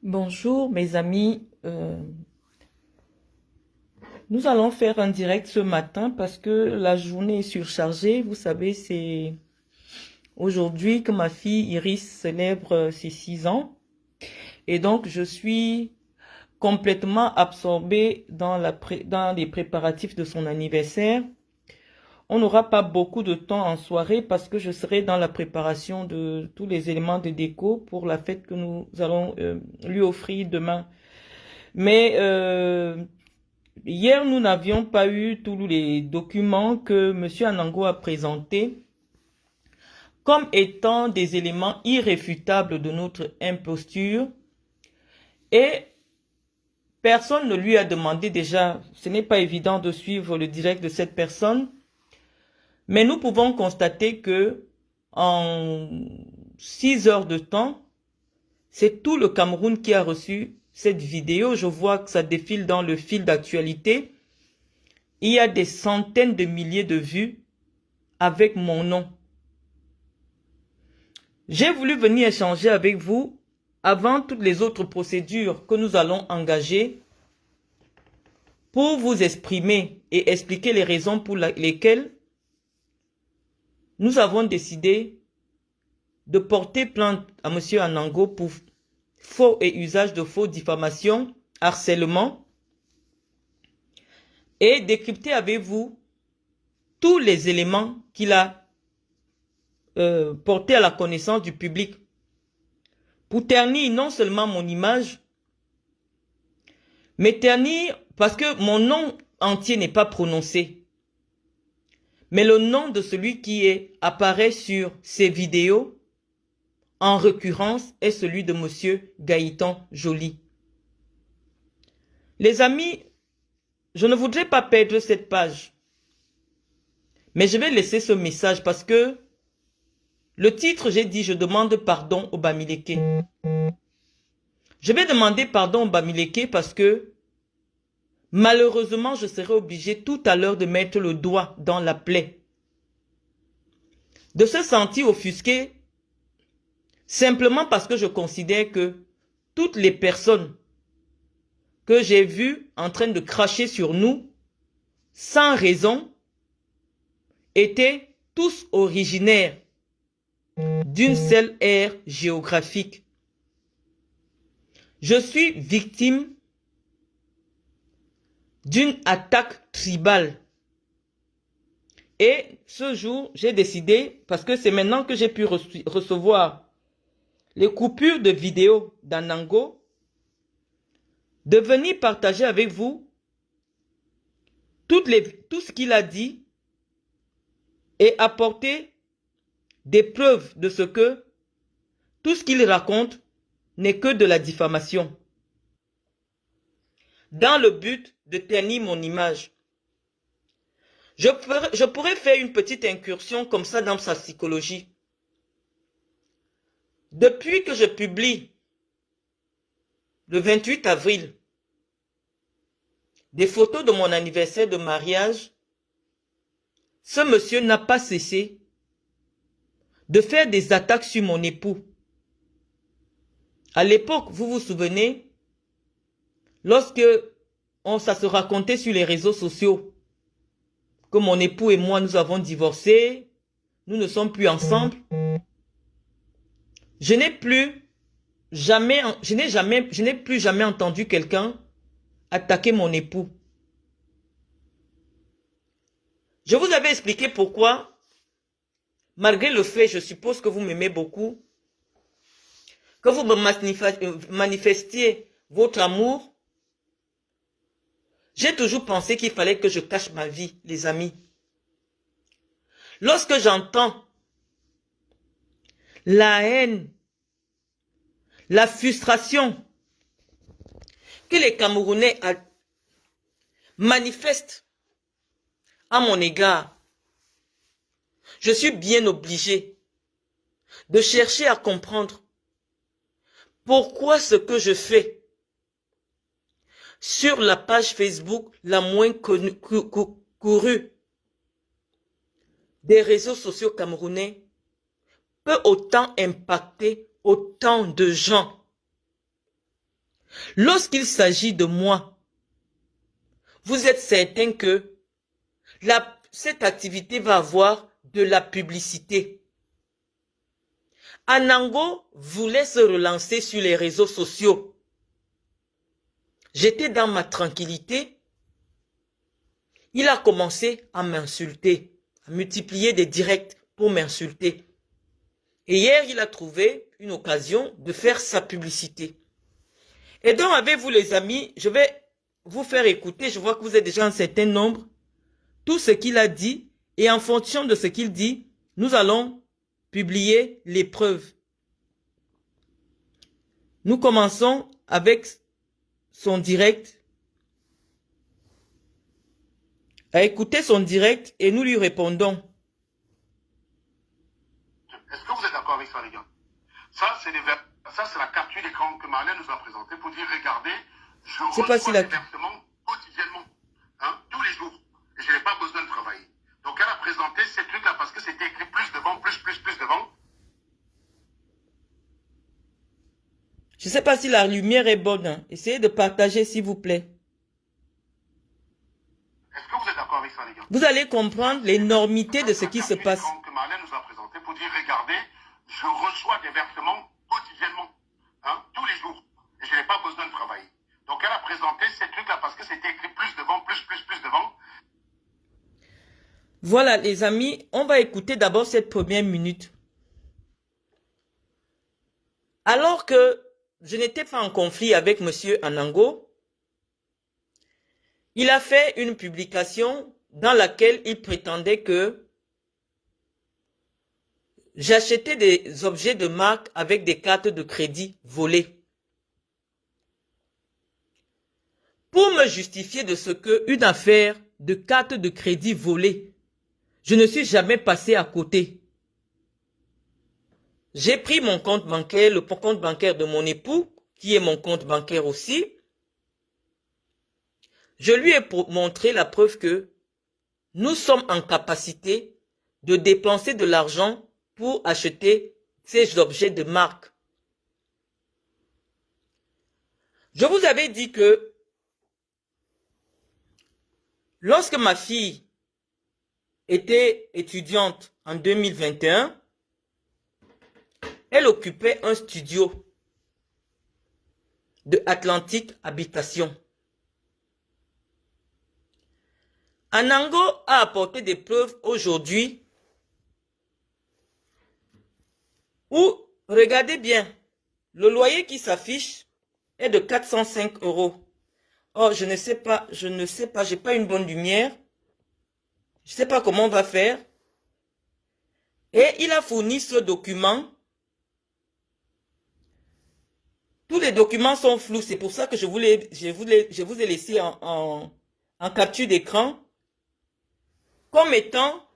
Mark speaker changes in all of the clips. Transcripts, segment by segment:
Speaker 1: Bonjour mes amis. Nous allons faire un direct ce matin parce que la journée est surchargée. Vous savez, c'est aujourd'hui que ma fille Iris célèbre ses 6 ans. Et donc, je suis complètement absorbée dans les préparatifs de son anniversaire. On n'aura pas beaucoup de temps en soirée parce que je serai dans la préparation de tous les éléments de déco pour la fête que nous allons lui offrir demain. Mais hier, nous n'avions pas eu tous les documents que M. Anango a présentés comme étant des éléments irréfutables de notre imposture et personne ne lui a demandé déjà, ce n'est pas évident de suivre le direct de cette personne, mais nous pouvons constater que en 6 heures de temps, c'est tout le Cameroun qui a reçu cette vidéo. Je vois que ça défile dans le fil d'actualité. Il y a des centaines de milliers de vues avec mon nom. J'ai voulu venir échanger avec vous avant toutes les autres procédures que nous allons engager pour vous exprimer et expliquer les raisons pour lesquelles nous avons décidé de porter plainte à M. Anango pour faux et usage de faux, diffamation, harcèlement et décrypter avec vous tous les éléments qu'il a portés à la connaissance du public pour ternir non seulement mon image, mais ternir parce que mon nom entier n'est pas prononcé, mais le nom de celui qui apparaît sur ces vidéos, en récurrence, est celui de M. Gaëtan Joly. Les amis, je ne voudrais pas perdre cette page, mais je vais laisser ce message parce que le titre, j'ai dit, je demande pardon au Bamileke. Je vais demander pardon au Bamileke parce que malheureusement, je serai obligé tout à l'heure de mettre le doigt dans la plaie. De se sentir offusqué simplement parce que je considère que toutes les personnes que j'ai vues en train de cracher sur nous, sans raison, étaient tous originaires d'une seule aire géographique. Je suis victime d'une attaque tribale. Et ce jour, j'ai décidé, parce que c'est maintenant que j'ai pu recevoir les coupures de vidéos d'Anango, de venir partager avec vous tout ce qu'il a dit et apporter des preuves de ce que tout ce qu'il raconte n'est que de la diffamation, dans le but de ternir mon image. Je pourrais faire une petite incursion comme ça dans sa psychologie. Depuis que je publie le 28 avril des photos de mon anniversaire de mariage, ce monsieur n'a pas cessé de faire des attaques sur mon époux. À l'époque, vous vous souvenez, lorsque ça se racontait sur les réseaux sociaux que mon époux et moi, nous avons divorcé, nous ne sommes plus ensemble, je n'ai plus jamais entendu quelqu'un attaquer mon époux. Je vous avais expliqué pourquoi, malgré le fait, je suppose que vous m'aimez beaucoup, que vous me manifestiez votre amour, j'ai toujours pensé qu'il fallait que je cache ma vie, les amis. Lorsque j'entends la haine, la frustration que les Camerounais manifestent à mon égard, je suis bien obligé de chercher à comprendre pourquoi ce que je fais sur la page Facebook la moins courue des réseaux sociaux camerounais peut autant impacter autant de gens. Lorsqu'il s'agit de moi, vous êtes certain que cette activité va avoir de la publicité. Anango voulait se relancer sur les réseaux sociaux. J'étais dans ma tranquillité. Il a commencé à m'insulter, à multiplier des directs pour m'insulter. Et hier, il a trouvé une occasion de faire sa publicité. Et donc, avec vous les amis, je vais vous faire écouter. Je vois que vous êtes déjà un certain nombre. Tout ce qu'il a dit. Et en fonction de ce qu'il dit, nous allons publier les preuves. Nous commençons avec son direct. À écouter son direct et nous lui répondons.
Speaker 2: Est-ce que vous êtes d'accord avec ça, les gars? Ça, c'est la capture d'écran que Marlène nous a présentée pour dire, regardez, je reçois des versements quotidiennement, hein, tous les jours. Et je n'ai pas besoin de travailler. Donc, elle a présenté ces trucs-là parce que c'était écrit plus devant, plus devant.
Speaker 1: Je ne sais pas si la lumière est bonne. Hein. Essayez de partager, s'il vous plaît.
Speaker 2: Est-ce que vous êtes d'accord avec ça, les gars?
Speaker 1: Vous allez comprendre l'énormité de ce qui se passe.
Speaker 2: Que Marlène nous a présenté pour dire, regardez, je reçois des versements quotidiennement, hein, tous les jours. Et je n'ai pas besoin de travailler. Donc, elle a présenté ces trucs-là parce que c'était écrit plus devant, plus devant.
Speaker 1: Voilà, les amis, on va écouter d'abord cette première minute. Alors que je n'étais pas en conflit avec M. Anango, il a fait une publication dans laquelle il prétendait que j'achetais des objets de marque avec des cartes de crédit volées. Pour me justifier de ce que une affaire de carte de crédit volée, je ne suis jamais passé à côté. J'ai pris mon compte bancaire, le compte bancaire de mon époux, qui est mon compte bancaire aussi. Je lui ai montré la preuve que nous sommes en capacité de dépenser de l'argent pour acheter ces objets de marque. Je vous avais dit que lorsque ma fille était étudiante en 2021, elle occupait un studio de Atlantique Habitation. Anango a apporté des preuves aujourd'hui où, regardez bien, le loyer qui s'affiche est de 405 €. Oh, je ne sais pas, j'ai pas une bonne lumière. Je ne sais pas comment on va faire. Et il a fourni ce document. Tous les documents sont flous, c'est pour ça que je vous ai laissé en capture d'écran comme étant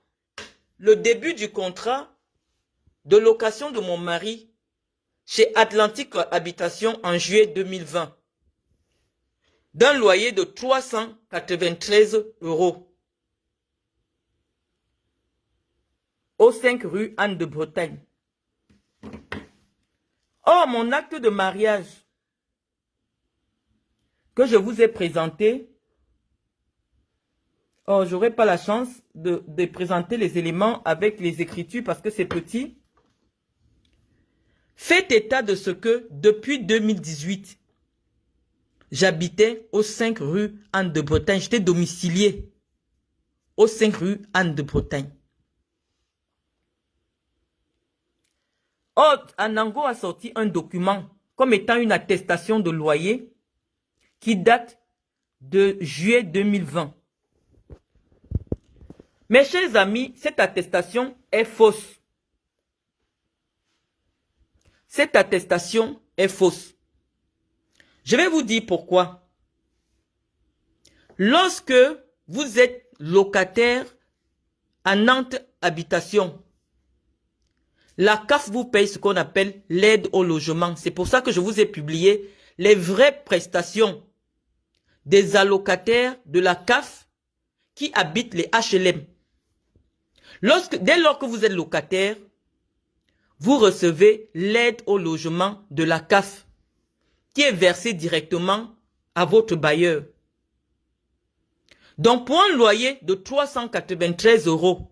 Speaker 1: le début du contrat de location de mon mari chez Atlantique Habitation en juillet 2020 d'un loyer de 393 € au 5 rue Anne de Bretagne. Or, mon acte de mariage que je vous ai présenté, oh, j'aurai pas la chance de présenter les éléments avec les écritures parce que c'est petit. Fait état de ce que, depuis 2018, j'habitais au 5 rue Anne de Bretagne. J'étais domicilié au 5 rue Anne de Bretagne. Or, Anango a sorti un document comme étant une attestation de loyer qui date de juillet 2020. Mes chers amis, cette attestation est fausse. Cette attestation est fausse. Je vais vous dire pourquoi. Lorsque vous êtes locataire à Nantes Habitation, la CAF vous paye ce qu'on appelle l'aide au logement. C'est pour ça que je vous ai publié les vraies prestations des allocataires de la CAF qui habitent les HLM. Dès lors que vous êtes locataire, vous recevez l'aide au logement de la CAF qui est versé directement à votre bailleur. Donc, pour un loyer de 393 €,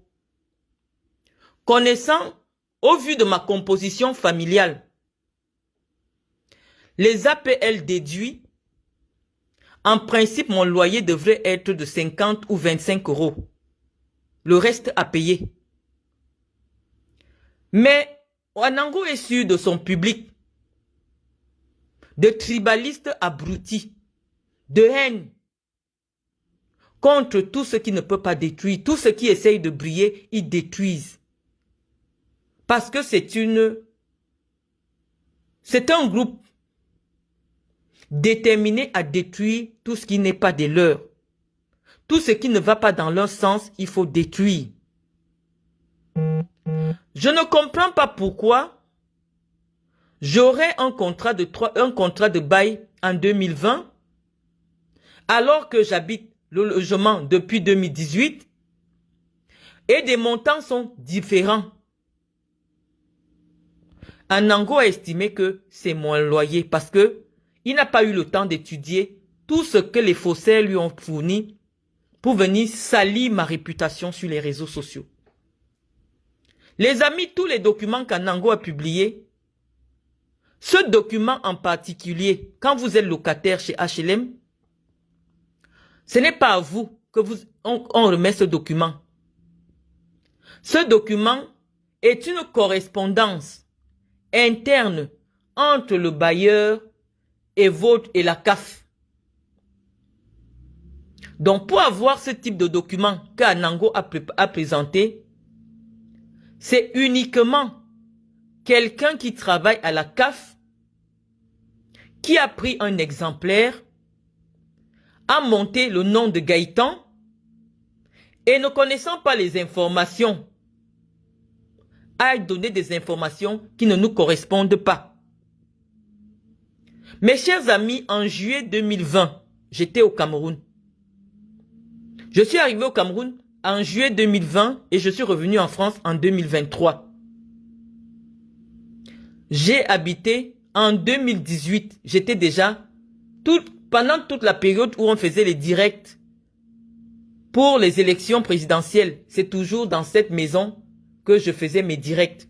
Speaker 1: connaissant, au vu de ma composition familiale, les APL déduits, en principe, mon loyer devrait être de 50 ou 25 €. Le reste à payer. Mais Anango est sûr de son public, de tribalistes abrutis, de haine contre tout ce qui ne peut pas détruire. Tout ce qui essaye de briller, ils détruisent. Parce que c'est un groupe déterminé à détruire tout ce qui n'est pas de leur. Tout ce qui ne va pas dans leur sens, il faut détruire. Je ne comprends pas pourquoi j'aurais un contrat de bail en 2020 alors que j'habite le logement depuis 2018 et des montants sont différents. Anango a estimé que c'est mon loyer parce que il n'a pas eu le temps d'étudier tout ce que les faussaires lui ont fourni pour venir salir ma réputation sur les réseaux sociaux. Les amis, tous les documents qu'Anango a publiés, ce document en particulier, quand vous êtes locataire chez HLM, ce n'est pas à vous que on remet ce document. Ce document est une correspondance interne entre le bailleur et la CAF. Donc, pour avoir ce type de document qu'Anango a présenté, c'est uniquement quelqu'un qui travaille à la CAF, qui a pris un exemplaire, a monté le nom de Gaëtan, et ne connaissant pas les informations, a donné des informations qui ne nous correspondent pas. Mes chers amis, en juillet 2020, j'étais au Cameroun. Je suis arrivé au Cameroun en juillet 2020 et je suis revenu en France en 2023. J'ai habité en 2018. J'étais déjà, pendant toute la période où on faisait les directs pour les élections présidentielles, c'est toujours dans cette maison que je faisais mes directs.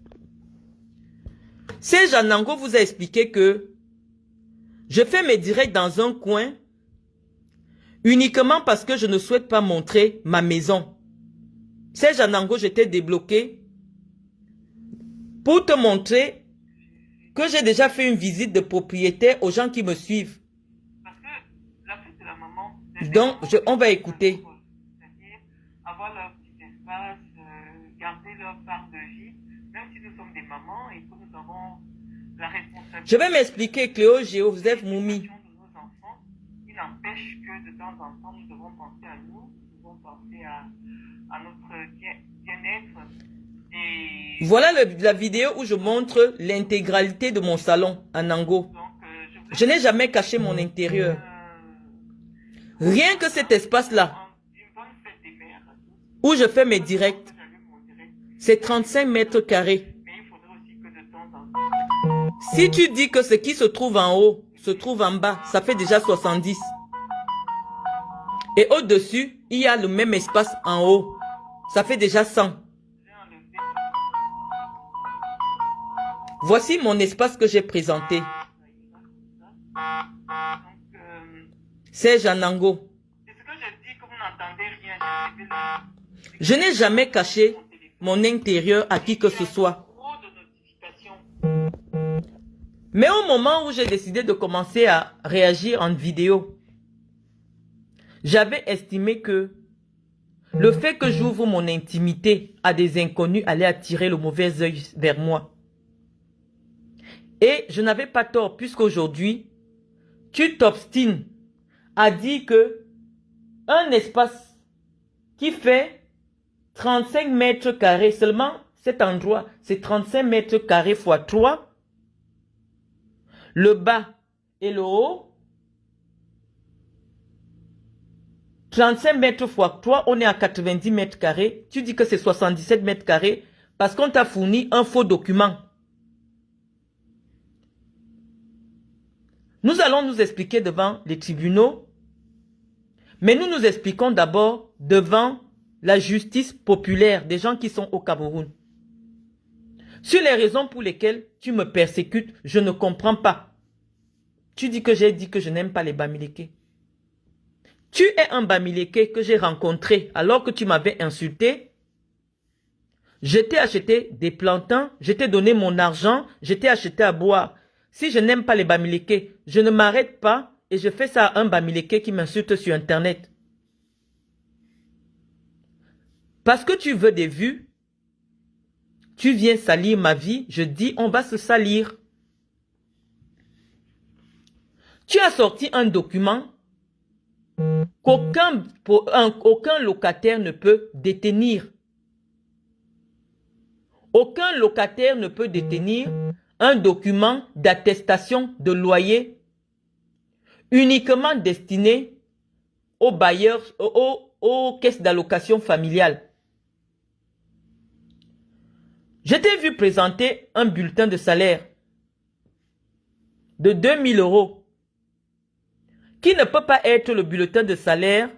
Speaker 1: Serge Anango vous a expliqué que je fais mes directs dans un coin uniquement parce que je ne souhaite pas montrer ma maison. Serge Anango, je t'ai débloqué pour te montrer que j'ai déjà fait une visite de propriétaire aux gens qui me suivent. Parce que la fête de la maman, donc, on va écouter. C'est-à-dire avoir leur petit espace, garder leur part de vie, même si nous sommes des mamans et que nous avons la responsabilité. Je vais m'expliquer, Cléo, Joseph, Moumi. Il n'empêche que de temps en temps, nous devons penser à nous, nous devons penser à notre bien-être. Et... Voilà la vidéo où je montre l'intégralité de mon salon à Nango. Je n'ai jamais caché mon intérieur. Rien que cet espace-là, où je fais mes directs, c'est 35 mètres carrés. Si tu dis que ce qui se trouve en haut se trouve en bas, ça fait déjà 70. Et au-dessus, il y a le même espace en haut. Ça fait déjà 100. Voici mon espace que j'ai présenté. Serge Anango. Je n'ai jamais caché mon intérieur à qui que ce soit. Mais au moment où j'ai décidé de commencer à réagir en vidéo, j'avais estimé que le fait que j'ouvre mon intimité à des inconnus allait attirer le mauvais œil vers moi. Et je n'avais pas tort puisqu'aujourd'hui, tu t'obstines à dire que un espace qui fait 35 mètres carrés, seulement cet endroit, c'est 35 mètres carrés fois 3, le bas et le haut, 35 mètres fois 3, on est à 90 mètres carrés. Tu dis que c'est 77 mètres carrés parce qu'on t'a fourni un faux document. Nous allons nous expliquer devant les tribunaux, mais nous nous expliquons d'abord devant la justice populaire des gens qui sont au Cameroun. Sur les raisons pour lesquelles tu me persécutes, je ne comprends pas. Tu dis que j'ai dit que je n'aime pas les Bamileke. Tu es un Bamileke que j'ai rencontré alors que tu m'avais insulté. Je t'ai acheté des plantains, je t'ai donné mon argent, je t'ai acheté à boire. Si je n'aime pas les Bamileke, je ne m'arrête pas et je fais ça à un Bamileke qui m'insulte sur Internet. Parce que tu veux des vues, tu viens salir ma vie, je dis on va se salir. Tu as sorti un document qu'aucun locataire ne peut détenir. Aucun locataire ne peut détenir un document d'attestation de loyer uniquement destiné aux bailleurs, aux caisses d'allocation familiale. Je t'ai vu présenter un bulletin de salaire de 2000 € qui ne peut pas être le bulletin de salaire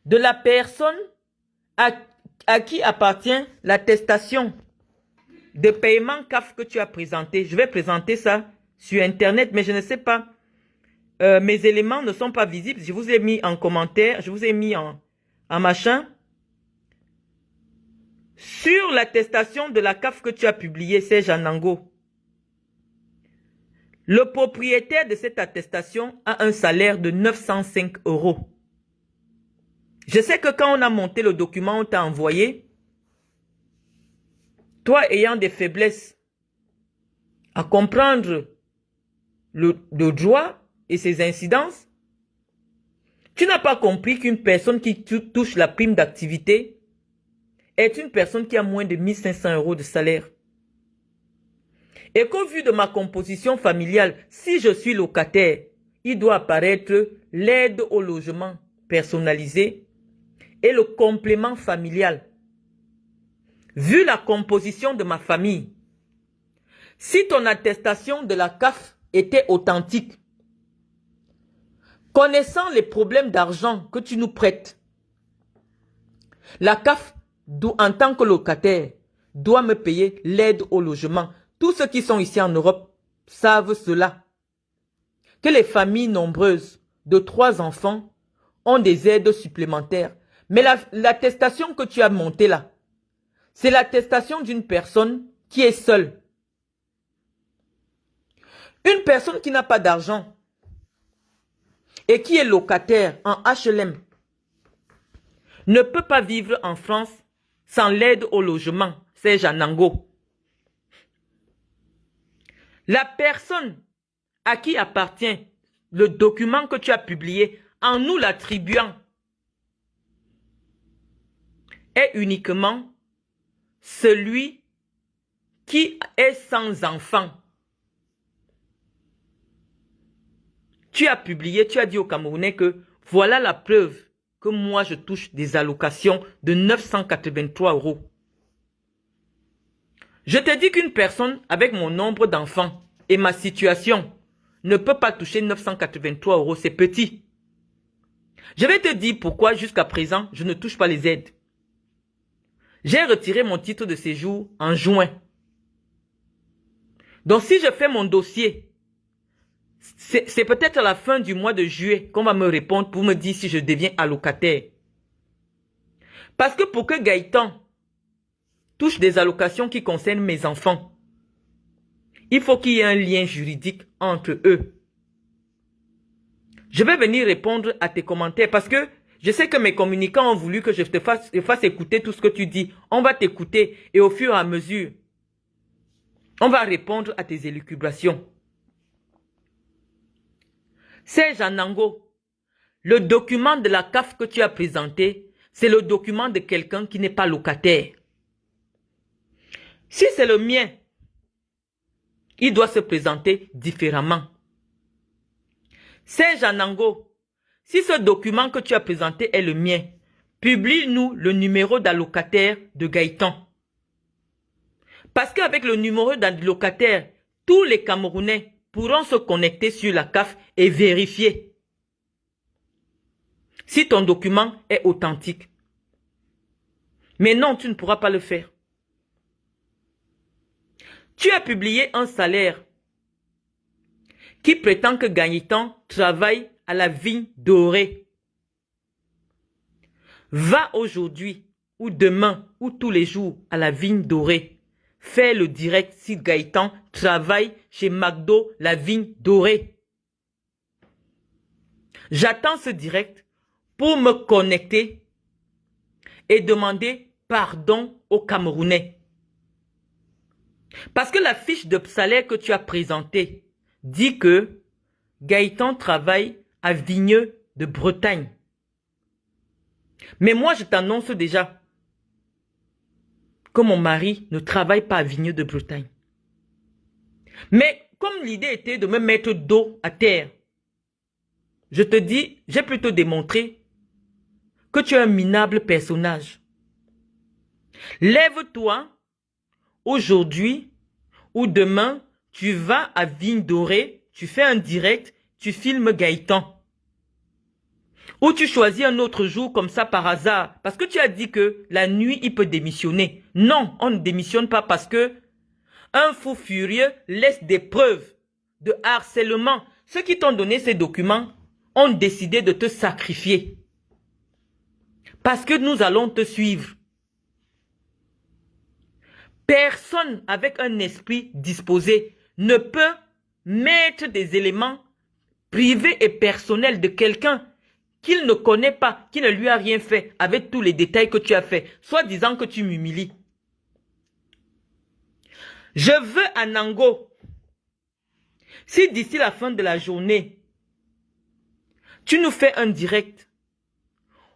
Speaker 1: de la personne à qui appartient l'attestation de paiement CAF que tu as présenté. Je vais présenter ça sur Internet, mais je ne sais pas. Mes éléments ne sont pas visibles. Je vous ai mis en commentaire, je vous ai mis en machin. Sur l'attestation de la CAF que tu as publiée, Serge Anango, le propriétaire de cette attestation a un salaire de 905 €. Je sais que quand on a monté le document, on t'a envoyé, toi ayant des faiblesses à comprendre le droit et ses incidences, tu n'as pas compris qu'une personne qui touche la prime d'activité est une personne qui a moins de 1500 € de salaire. Et qu'au vu de ma composition familiale, si je suis locataire, il doit apparaître l'aide au logement personnalisé et le complément familial. Vu la composition de ma famille, si ton attestation de la CAF était authentique, connaissant les problèmes d'argent que tu nous prêtes, la CAF, en tant que locataire, doit me payer l'aide au logement. Tous ceux qui sont ici en Europe savent cela. Que les familles nombreuses de 3 enfants ont des aides supplémentaires. Mais l'attestation que tu as montée là, c'est l'attestation d'une personne qui est seule. Une personne qui n'a pas d'argent et qui est locataire en HLM ne peut pas vivre en France sans l'aide au logement, Serge Anango. La personne à qui appartient le document que tu as publié en nous l'attribuant est uniquement celui qui est sans enfant. Tu as publié, tu as dit aux Camerounais que voilà la preuve que moi je touche des allocations de 983 €. Je te dis qu'une personne avec mon nombre d'enfants et ma situation ne peut pas toucher 983 €, c'est petit. Je vais te dire pourquoi jusqu'à présent je ne touche pas les aides. J'ai retiré mon titre de séjour en juin. Donc si je fais mon dossier, c'est peut-être à la fin du mois de juillet qu'on va me répondre pour me dire si je deviens allocataire. Parce que pour que Gaëtan touche des allocations qui concernent mes enfants, il faut qu'il y ait un lien juridique entre eux. Je vais venir répondre à tes commentaires parce que je sais que mes communicants ont voulu que je te fasse écouter tout ce que tu dis. On va t'écouter et au fur et à mesure, on va répondre à tes élucubrations. Serge Anango, le document de la CAF que tu as présenté, c'est le document de quelqu'un qui n'est pas locataire. Si c'est le mien, il doit se présenter différemment. Serge Anango, si ce document que tu as présenté est le mien, publie-nous le numéro d'allocataire de Gaëtan. Parce qu'avec le numéro d'allocataire, tous les Camerounais pourront se connecter sur la CAF et vérifier si ton document est authentique. Mais non, tu ne pourras pas le faire. Tu as publié un salaire qui prétend que Gaëtan travaille à la vigne dorée. Va aujourd'hui ou demain ou tous les jours à la vigne dorée. Fais le direct si Gaëtan travaille chez McDo la vigne dorée. J'attends ce direct pour me connecter et demander pardon aux Camerounais. Parce que la fiche de salaire que tu as présentée dit que Gaëtan travaille à Vigneux de Bretagne. Mais moi, je t'annonce déjà que mon mari ne travaille pas à Vigneux de Bretagne. Mais comme l'idée était de me mettre dos à terre, je te dis, j'ai plutôt démontré que tu es un minable personnage. Lève-toi aujourd'hui ou demain, tu vas à Vigne Dorée, tu fais un direct, tu filmes Gaëtan. Ou tu choisis un autre jour comme ça par hasard. Parce que tu as dit que la nuit, il peut démissionner. Non, on ne démissionne pas parce que un fou furieux laisse des preuves de harcèlement. Ceux qui t'ont donné ces documents ont décidé de te sacrifier. Parce que nous allons te suivre. Personne avec un esprit disposé ne peut mettre des éléments privés et personnels de quelqu'un qu'il ne connaît pas, qui ne lui a rien fait, avec tous les détails que tu as fait, soit disant que tu m'humilies. Je veux à Nango, si d'ici la fin de la journée, tu nous fais un direct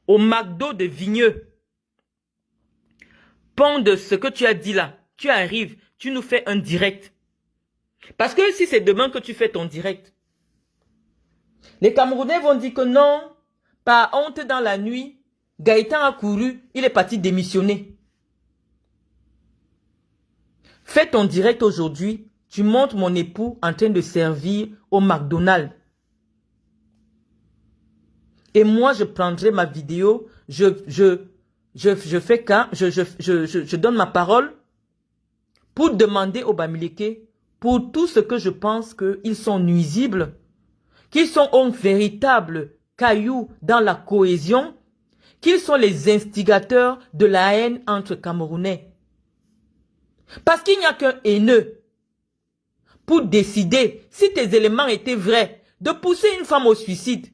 Speaker 1: au McDo de Vigneux, pont de ce que tu as dit là, tu arrives, tu nous fais un direct. Parce que si c'est demain que tu fais ton direct, les Camerounais vont dire que non, par honte dans la nuit, Gaëtan a couru, il est parti démissionner. Fais ton direct aujourd'hui, tu montres mon époux en train de servir au McDonald's. Et moi, je prendrai ma vidéo, je donne ma parole pour demander aux Bamileke, pour tout ce que je pense qu'ils sont nuisibles, qu'ils sont un véritable caillou dans la cohésion, qu'ils sont les instigateurs de la haine entre Camerounais. Parce qu'il n'y a qu'un haineux pour décider, si tes éléments étaient vrais, de pousser une femme au suicide.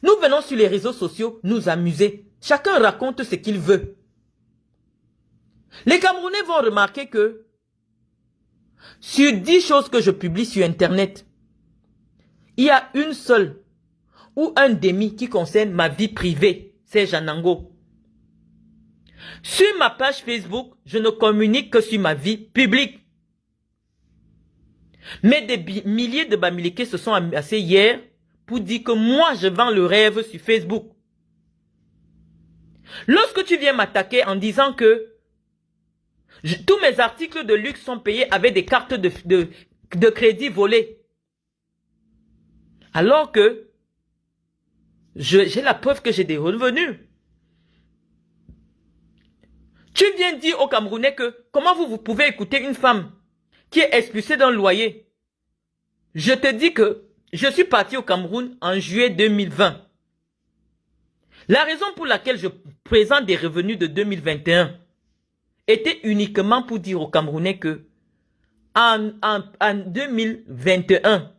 Speaker 1: Nous venons sur les réseaux sociaux nous amuser. Chacun raconte ce qu'il veut. Les Camerounais vont remarquer que sur 10 choses que je publie sur Internet, il y a une seule ou un demi qui concerne ma vie privée, c'est Janango. Sur ma page Facebook, je ne communique que sur ma vie publique. Mais des milliers de Bamileke se sont amassés hier pour dire que moi, je vends le rêve sur Facebook. Lorsque tu viens m'attaquer en disant que tous mes articles de luxe sont payés avec des cartes de crédit volées, alors que j'ai la preuve que j'ai des revenus. Tu viens dire aux Camerounais que comment vous pouvez écouter une femme qui est expulsée d'un loyer. Je te dis que je suis parti au Cameroun en juillet 2020. La raison pour laquelle je présente des revenus de 2021 était uniquement pour dire aux Camerounais que en 2021,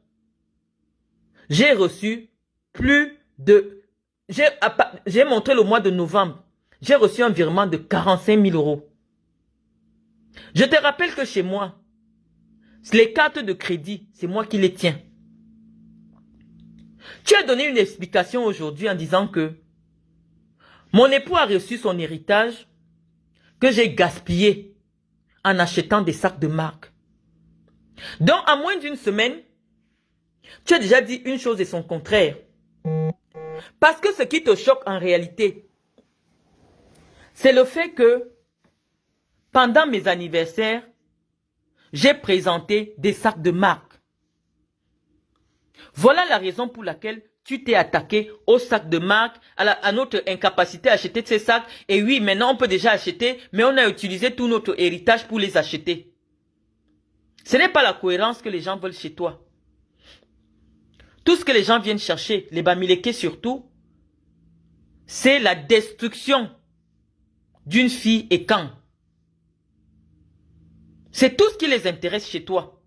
Speaker 1: j'ai reçu plus de... J'ai montré le mois de novembre. J'ai reçu un virement de 45 000 euros. Je te rappelle que chez moi, les cartes de crédit, c'est moi qui les tiens. Tu as donné une explication aujourd'hui en disant que mon époux a reçu son héritage que j'ai gaspillé en achetant des sacs de marque. Donc, en moins d'une semaine, tu as déjà dit une chose et son contraire. Parce que ce qui te choque en réalité, c'est le fait que pendant mes anniversaires, j'ai présenté des sacs de marque. Voilà la raison pour laquelle tu t'es attaqué au sac de marque, à notre incapacité à acheter ces sacs. Et oui, maintenant on peut déjà acheter, mais on a utilisé tout notre héritage pour les acheter. Ce n'est pas la cohérence que les gens veulent chez toi. Tout ce que les gens viennent chercher, les Bamileke surtout, c'est la destruction d'une fille et quand. C'est tout ce qui les intéresse chez toi.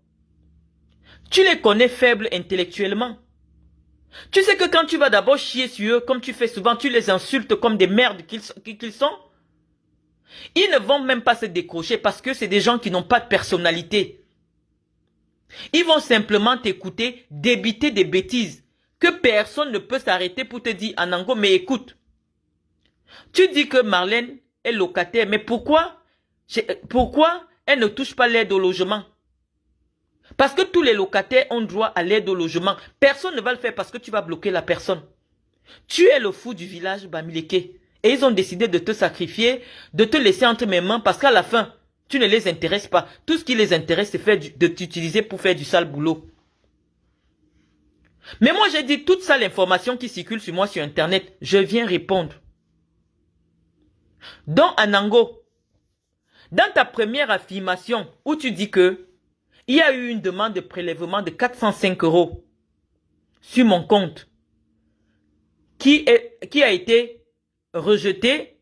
Speaker 1: Tu les connais faibles intellectuellement. Tu sais que quand tu vas d'abord chier sur eux, comme tu fais souvent, tu les insultes comme des merdes qu'ils sont. Ils ne vont même pas se décrocher parce que c'est des gens qui n'ont pas de personnalité. Ils vont simplement t'écouter, débiter des bêtises que personne ne peut s'arrêter pour te dire, Anango, mais écoute. Tu dis que Marlène est locataire, mais pourquoi elle ne touche pas l'aide au logement? Parce que tous les locataires ont droit à l'aide au logement. Personne ne va le faire parce que tu vas bloquer la personne. Tu es le fou du village Bamileke. Et ils ont décidé de te sacrifier, de te laisser entre mes mains parce qu'à la fin, tu ne les intéresses pas. Tout ce qui les intéresse, c'est de t'utiliser pour faire du sale boulot. Mais moi, j'ai dit toute ça, l'information qui circule sur moi sur Internet, je viens répondre. Donc, Anango, dans ta première affirmation où tu dis que il y a eu une demande de prélèvement de 405 € sur mon compte qui a été rejetée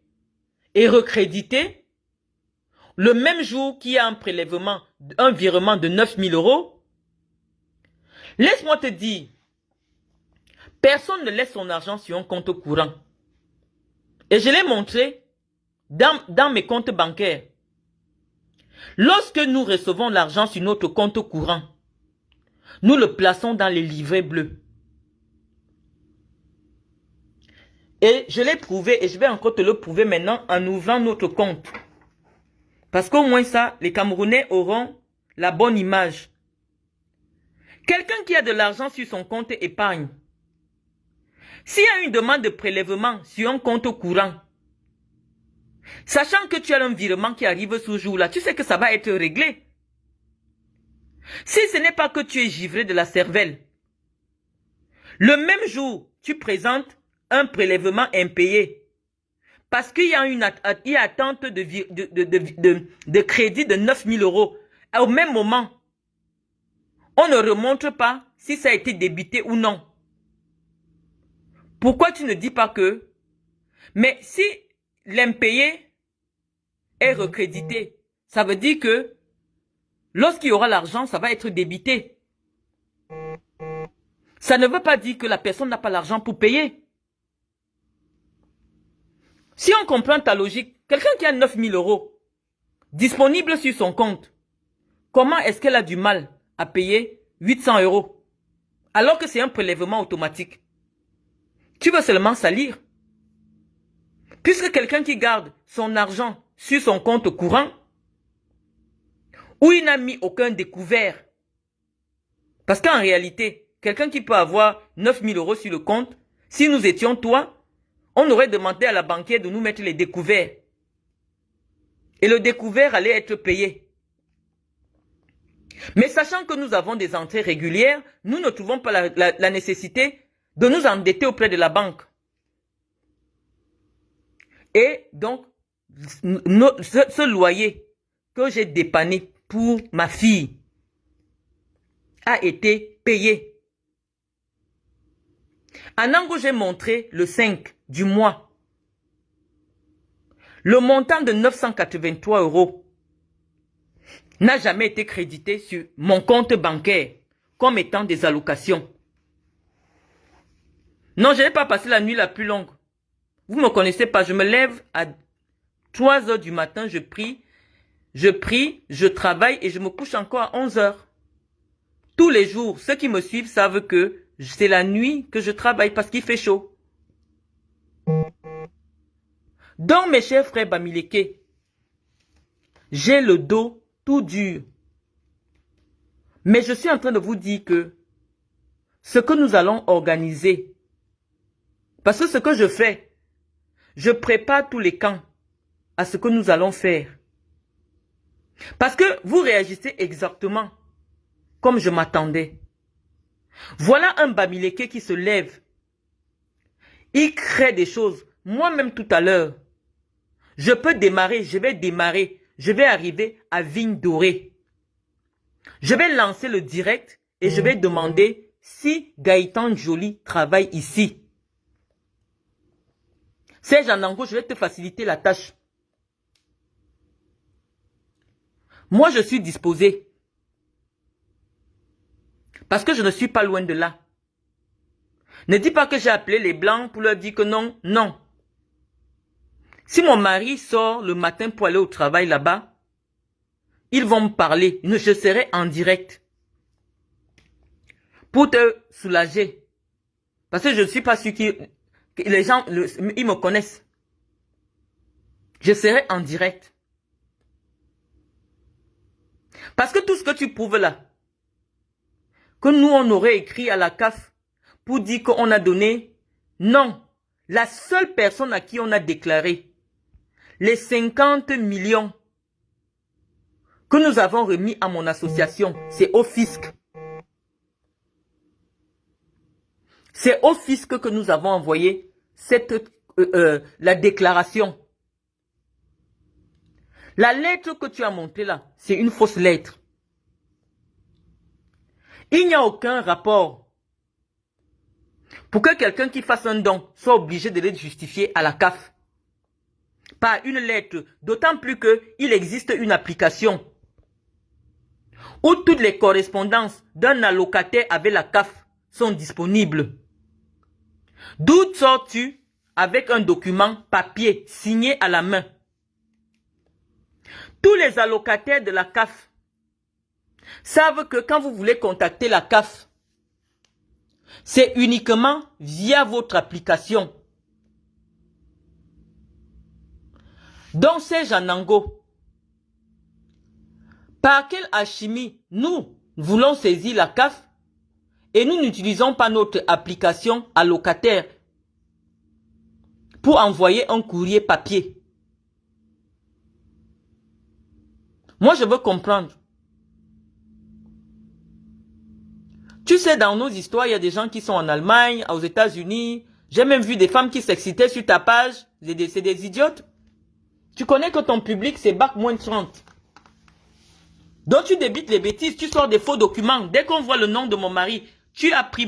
Speaker 1: et recréditée le même jour qu'il y a un virement de 9 000 €. Laisse-moi te dire, personne ne laisse son argent sur un compte courant. Et je l'ai montré dans mes comptes bancaires. Lorsque nous recevons l'argent sur notre compte courant, nous le plaçons dans les livrets bleus. Et je l'ai prouvé et je vais encore te le prouver maintenant en ouvrant notre compte. Parce qu'au moins ça, les Camerounais auront la bonne image. Quelqu'un qui a de l'argent sur son compte épargne, s'il y a une demande de prélèvement sur un compte courant, sachant que tu as un virement qui arrive ce jour-là, tu sais que ça va être réglé. Si ce n'est pas que tu es givré de la cervelle, le même jour, tu présentes un prélèvement impayé. Parce qu'il y a une attente de crédit de 9 000 €. Au même moment, on ne remonte pas si ça a été débité ou non. Pourquoi tu ne dis pas que... Mais si l'impayé est recrédité, ça veut dire que lorsqu'il y aura l'argent, ça va être débité. Ça ne veut pas dire que la personne n'a pas l'argent pour payer. Si on comprend ta logique, quelqu'un qui a 9 000 € disponible sur son compte, comment est-ce qu'elle a du mal à payer 800 € alors que c'est un prélèvement automatique? Tu veux seulement salir. Puisque quelqu'un qui garde son argent sur son compte courant, où il n'a mis aucun découvert, parce qu'en réalité, quelqu'un qui peut avoir 9 000 € sur le compte, si nous étions toi, on aurait demandé à la banquière de nous mettre les découverts. Et le découvert allait être payé. Mais sachant que nous avons des entrées régulières, nous ne trouvons pas la nécessité de nous endetter auprès de la banque. Et donc, ce loyer que j'ai dépanné pour ma fille a été payé. Anango, j'ai montré le 5 du mois. Le montant de 983 € n'a jamais été crédité sur mon compte bancaire comme étant des allocations. Non, je n'ai pas passé la nuit la plus longue. Vous ne me connaissez pas, je me lève à 3 h du matin, je prie, je travaille et je me couche encore à 11 h. Tous les jours, ceux qui me suivent savent que c'est la nuit que je travaille parce qu'il fait chaud. Donc mes chers frères Bamileke, j'ai le dos tout dur. Mais je suis en train de vous dire que ce que nous allons organiser, parce que ce que je fais, je prépare tous les camps à ce que nous allons faire. Parce que vous réagissez exactement comme je m'attendais. Voilà un Bamileke qui se lève. Il crée des choses. Moi-même tout à l'heure, je peux démarrer, je vais arriver à Vigne Dorée. Je vais lancer le direct et je vais demander si Gaëtan Joly travaille ici. Serge Anango, je vais te faciliter la tâche. Moi, je suis disposé. Parce que je ne suis pas loin de là. Ne dis pas que j'ai appelé les Blancs pour leur dire que non, non. Si mon mari sort le matin pour aller au travail là-bas, ils vont me parler. Je serai en direct. Pour te soulager. Parce que je ne suis pas sûr que les gens, ils me connaissent. Je serai en direct. Parce que tout ce que tu prouves là, que nous on aurait écrit à la CAF pour dire qu'on a donné, non. La seule personne à qui on a déclaré les 50 millions que nous avons remis à mon association, c'est au fisc. C'est au fisc que nous avons envoyé la déclaration. La lettre que tu as montrée là, c'est une fausse lettre. Il n'y a aucun rapport pour que quelqu'un qui fasse un don soit obligé de le justifier à la CAF. Par une lettre, d'autant plus qu'il existe une application où toutes les correspondances d'un allocataire avec la CAF sont disponibles. D'où sors-tu avec un document papier signé à la main? Tous les allocataires de la CAF savent que quand vous voulez contacter la CAF, c'est uniquement via votre application. Donc Serge Anango, par quelle alchimie nous voulons saisir la CAF et nous n'utilisons pas notre application allocataire pour envoyer un courrier papier? Moi, je veux comprendre. Tu sais, dans nos histoires, il y a des gens qui sont en Allemagne, aux États-Unis. J'ai même vu des femmes qui s'excitaient sur ta page. C'est des idiotes. Tu connais que ton public, c'est bac moins 30. Donc tu débites les bêtises, tu sors des faux documents. Dès qu'on voit le nom de mon mari, tu as pris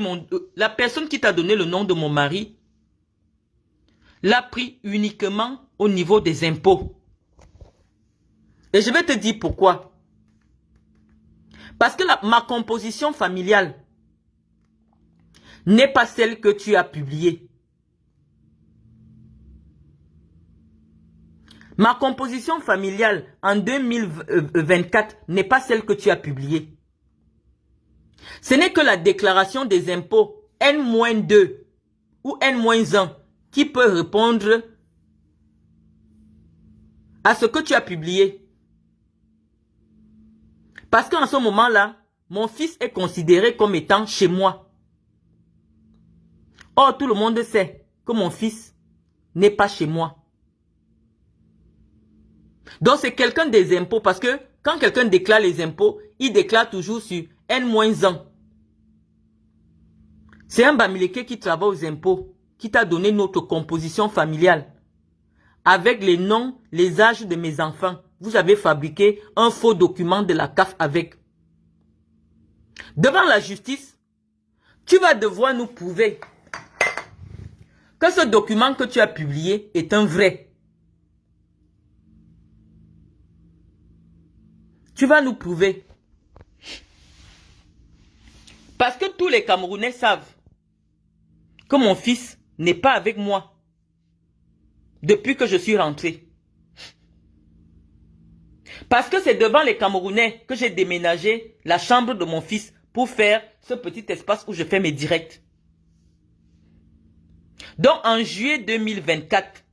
Speaker 1: la personne qui t'a donné le nom de mon mari l'a pris uniquement au niveau des impôts. Et je vais te dire pourquoi. Parce que ma composition familiale n'est pas celle que tu as publiée. Ma composition familiale en 2024 n'est pas celle que tu as publiée. Ce n'est que la déclaration des impôts N-2 ou N-1 qui peut répondre à ce que tu as publié. Parce qu'en ce moment-là, mon fils est considéré comme étant chez moi. Or, tout le monde sait que mon fils n'est pas chez moi. Donc, c'est quelqu'un des impôts parce que quand quelqu'un déclare les impôts, il déclare toujours sur N-1. C'est un Bamileke qui travaille aux impôts, qui t'a donné notre composition familiale. Avec les noms, les âges de mes enfants. Vous avez fabriqué un faux document de la CAF avec. Devant la justice, tu vas devoir nous prouver que ce document que tu as publié est un vrai. Tu vas nous prouver. Parce que tous les Camerounais savent que mon fils n'est pas avec moi depuis que je suis rentré. Parce que c'est devant les Camerounais que j'ai déménagé la chambre de mon fils pour faire ce petit espace où je fais mes directs. Donc en juillet 2024,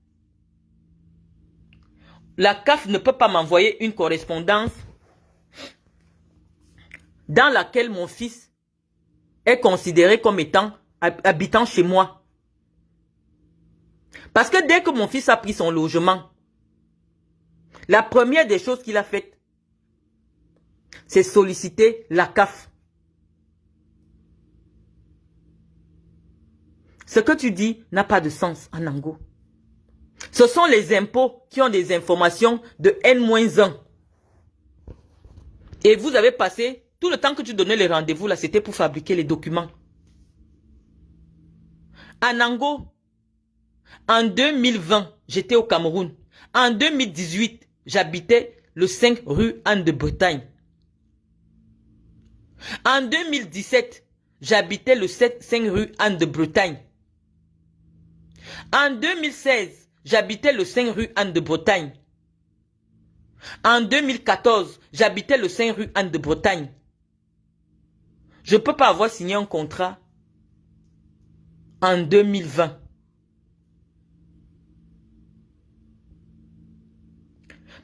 Speaker 1: la CAF ne peut pas m'envoyer une correspondance dans laquelle mon fils est considéré comme étant habitant chez moi. Parce que dès que mon fils a pris son logement, la première des choses qu'il a faites, c'est solliciter la CAF. Ce que tu dis n'a pas de sens, Anango. Ce sont les impôts qui ont des informations de N-1. Et vous avez passé, tout le temps que tu donnais les rendez-vous, là, c'était pour fabriquer les documents. Anango, en 2020, j'étais au Cameroun. En 2018, j'habitais le 5 rue Anne de Bretagne. En 2017, j'habitais le 5 rue Anne de Bretagne. En 2016, j'habitais le 5 rue Anne de Bretagne. En 2014, j'habitais le 5 rue Anne de Bretagne. Je ne peux pas avoir signé un contrat en 2020.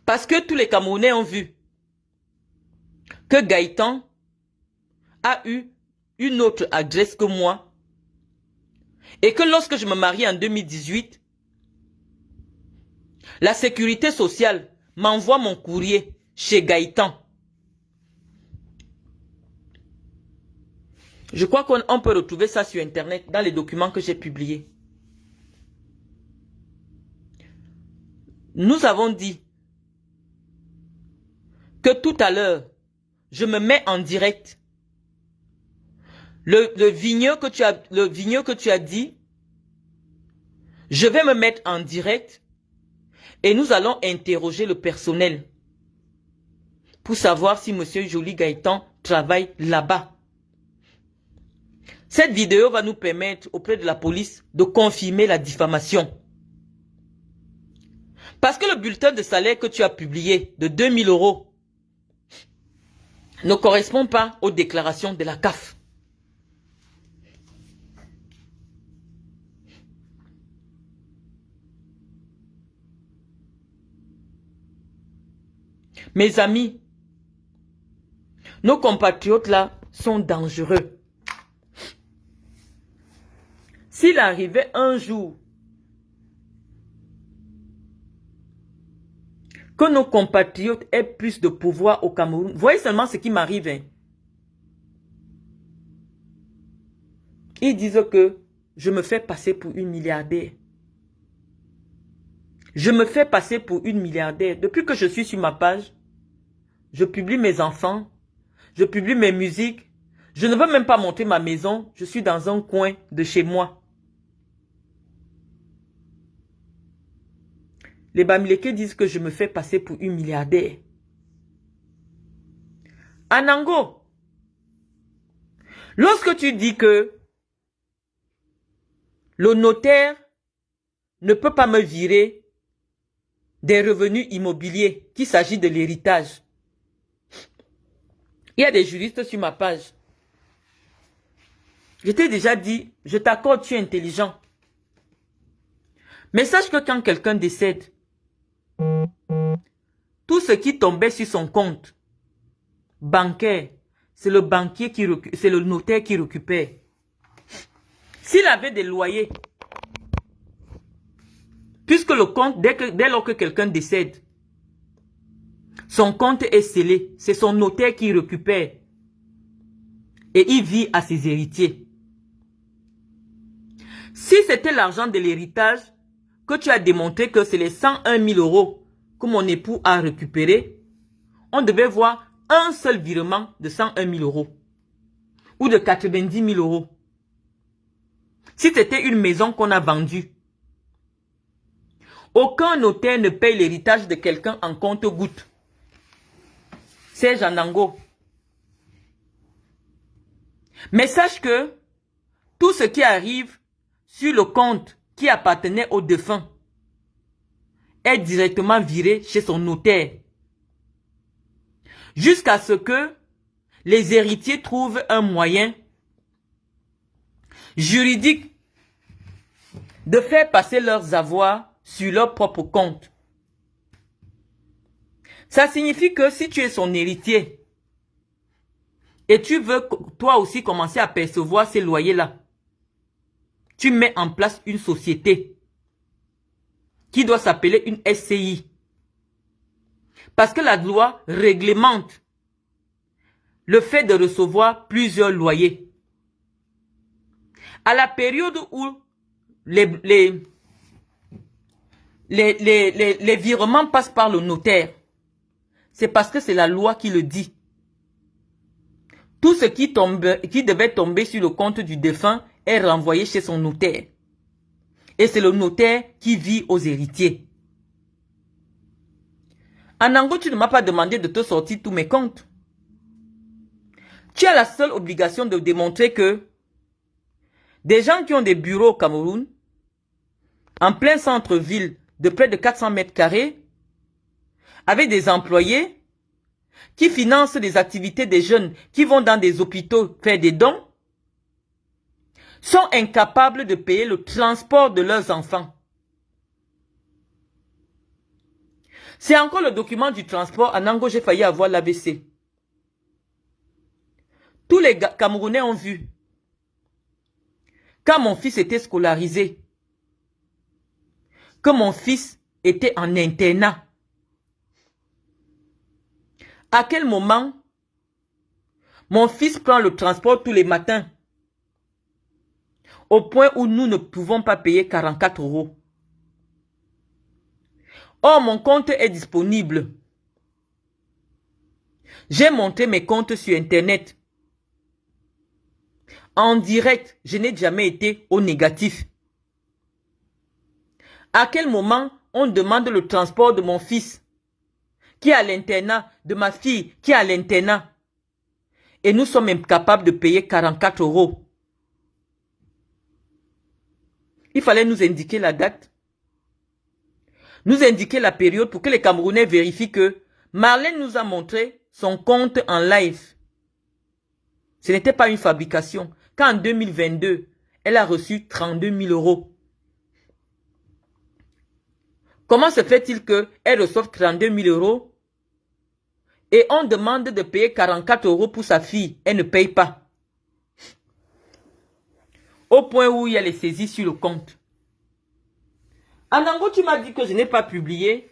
Speaker 1: Parce que tous les Camerounais ont vu que Gaëtan a eu une autre adresse que moi. Et que lorsque je me marie en 2018, la sécurité sociale m'envoie mon courrier chez Gaëtan. Je crois qu'on peut retrouver ça sur Internet dans les documents que j'ai publiés. Nous avons dit que tout à l'heure, je me mets en direct. Le vigneux que tu as dit, je vais me mettre en direct et nous allons interroger le personnel pour savoir si Monsieur Joly Gaëtan travaille là-bas. Cette vidéo va nous permettre auprès de la police de confirmer la diffamation. Parce que le bulletin de salaire que tu as publié de 2000 € ne correspond pas aux déclarations de la CAF. Mes amis, nos compatriotes là sont dangereux. S'il arrivait un jour que nos compatriotes aient plus de pouvoir au Cameroun, voyez seulement ce qui m'arrive. Hein. Ils disent que je me fais passer pour une milliardaire. Je me fais passer pour une milliardaire. Depuis que je suis sur ma page, je publie mes enfants, je publie mes musiques. Je ne veux même pas montrer ma maison. Je suis dans un coin de chez moi. Les Bamileke disent que je me fais passer pour une milliardaire. Anango, lorsque tu dis que le notaire ne peut pas me virer des revenus immobiliers, qu'il s'agit de l'héritage, il y a des juristes sur ma page. Je t'ai déjà dit, je t'accorde, tu es intelligent. Mais sache que quand quelqu'un décède, tout ce qui tombait sur son compte bancaire, c'est le banquier c'est le notaire qui récupère. S'il avait des loyers, puisque le compte, dès lors que quelqu'un décède, son compte est scellé, c'est son notaire qui récupère. Et il vit à ses héritiers. Si c'était l'argent de l'héritage, que tu as démontré que c'est les 101 000 € que mon époux a récupéré, on devait voir un seul virement de 101 000 € ou de 90 000 €. Si c'était une maison qu'on a vendue, aucun notaire ne paye l'héritage de quelqu'un en compte-gouttes. C'est Anango. Mais sache que tout ce qui arrive sur le compte qui appartenait au défunt est directement viré chez son notaire. Jusqu'à ce que les héritiers trouvent un moyen juridique de faire passer leurs avoirs sur leur propre compte. Ça signifie que si tu es son héritier et tu veux toi aussi commencer à percevoir ces loyers-là, tu mets en place une société qui doit s'appeler une SCI. Parce que la loi réglemente le fait de recevoir plusieurs loyers. À la période où les virements passent par le notaire, c'est parce que c'est la loi qui le dit. Tout ce qui devait tomber sur le compte du défunt est renvoyé chez son notaire. Et c'est le notaire qui vit aux héritiers. Anango, tu ne m'as pas demandé de te sortir tous mes comptes. Tu as la seule obligation de démontrer que des gens qui ont des bureaux au Cameroun, en plein centre-ville de près de 400 mètres carrés, avec des employés qui financent les activités des jeunes qui vont dans des hôpitaux faire des dons, sont incapables de payer le transport de leurs enfants. C'est encore le document du transport. Anango, j'ai failli avoir l'AVC. Tous les Camerounais ont vu. Quand mon fils était scolarisé, que mon fils était en internat, à quel moment mon fils prend le transport tous les matins, au point où nous ne pouvons pas payer 44 €. Or, mon compte est disponible. J'ai montré mes comptes sur Internet. En direct, je n'ai jamais été au négatif. À quel moment on demande le transport de mon fils qui est à l'internat, de ma fille qui est à l'internat, et nous sommes incapables de payer 44 €. Il fallait nous indiquer la date, nous indiquer la période pour que les Camerounais vérifient que Marlène nous a montré son compte en live. Ce n'était pas une fabrication. Qu'en 2022, elle a reçu 32 000 €. Comment se fait-il qu'elle reçoive 32 000 € et on demande de payer 44 € pour sa fille? Elle ne paye pas. Au point où il y a les saisies sur le compte. Anango, tu m'as dit que je n'ai pas publié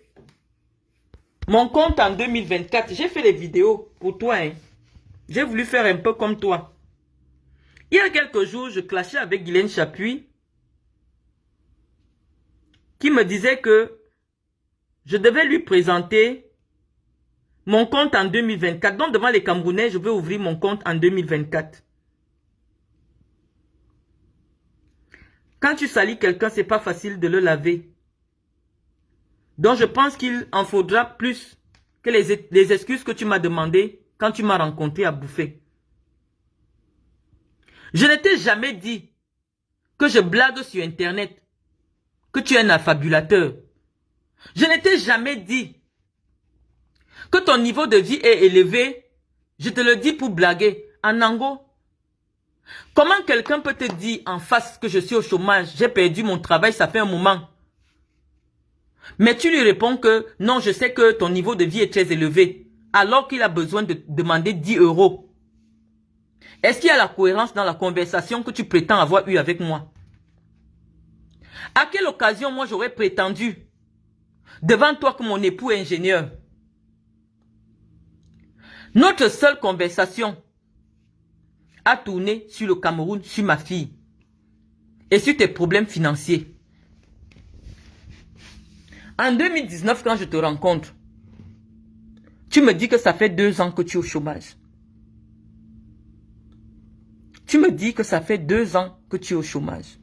Speaker 1: mon compte en 2024. J'ai fait les vidéos pour toi. J'ai voulu faire un peu comme toi. Il y a quelques jours, je clashais avec Guylaine Chapuis qui me disait que je devais lui présenter mon compte en 2024. Donc devant les Camerounais, je vais ouvrir mon compte en 2024. Quand tu salis quelqu'un, c'est pas facile de le laver. Donc je pense qu'il en faudra plus que les excuses que tu m'as demandé quand tu m'as rencontré à bouffer. Je ne t'ai jamais dit que je blague sur Internet, que tu es un affabulateur. Je ne t'ai jamais dit que ton niveau de vie est élevé. Je te le dis pour blaguer. Anango, comment quelqu'un peut te dire en face que je suis au chômage, j'ai perdu mon travail, ça fait un moment. Mais tu lui réponds que non, je sais que ton niveau de vie est très élevé, alors qu'il a besoin de demander 10 €. Est-ce qu'il y a la cohérence dans la conversation que tu prétends avoir eue avec moi? À quelle occasion moi j'aurais prétendu devant toi que mon époux est ingénieur? Notre seule conversation a tourné sur le Cameroun, sur ma fille et sur tes problèmes financiers. En 2019, quand je te rencontre, tu me dis que ça fait 2 ans que tu es au chômage. Tu me dis que ça fait 2 ans que tu es au chômage.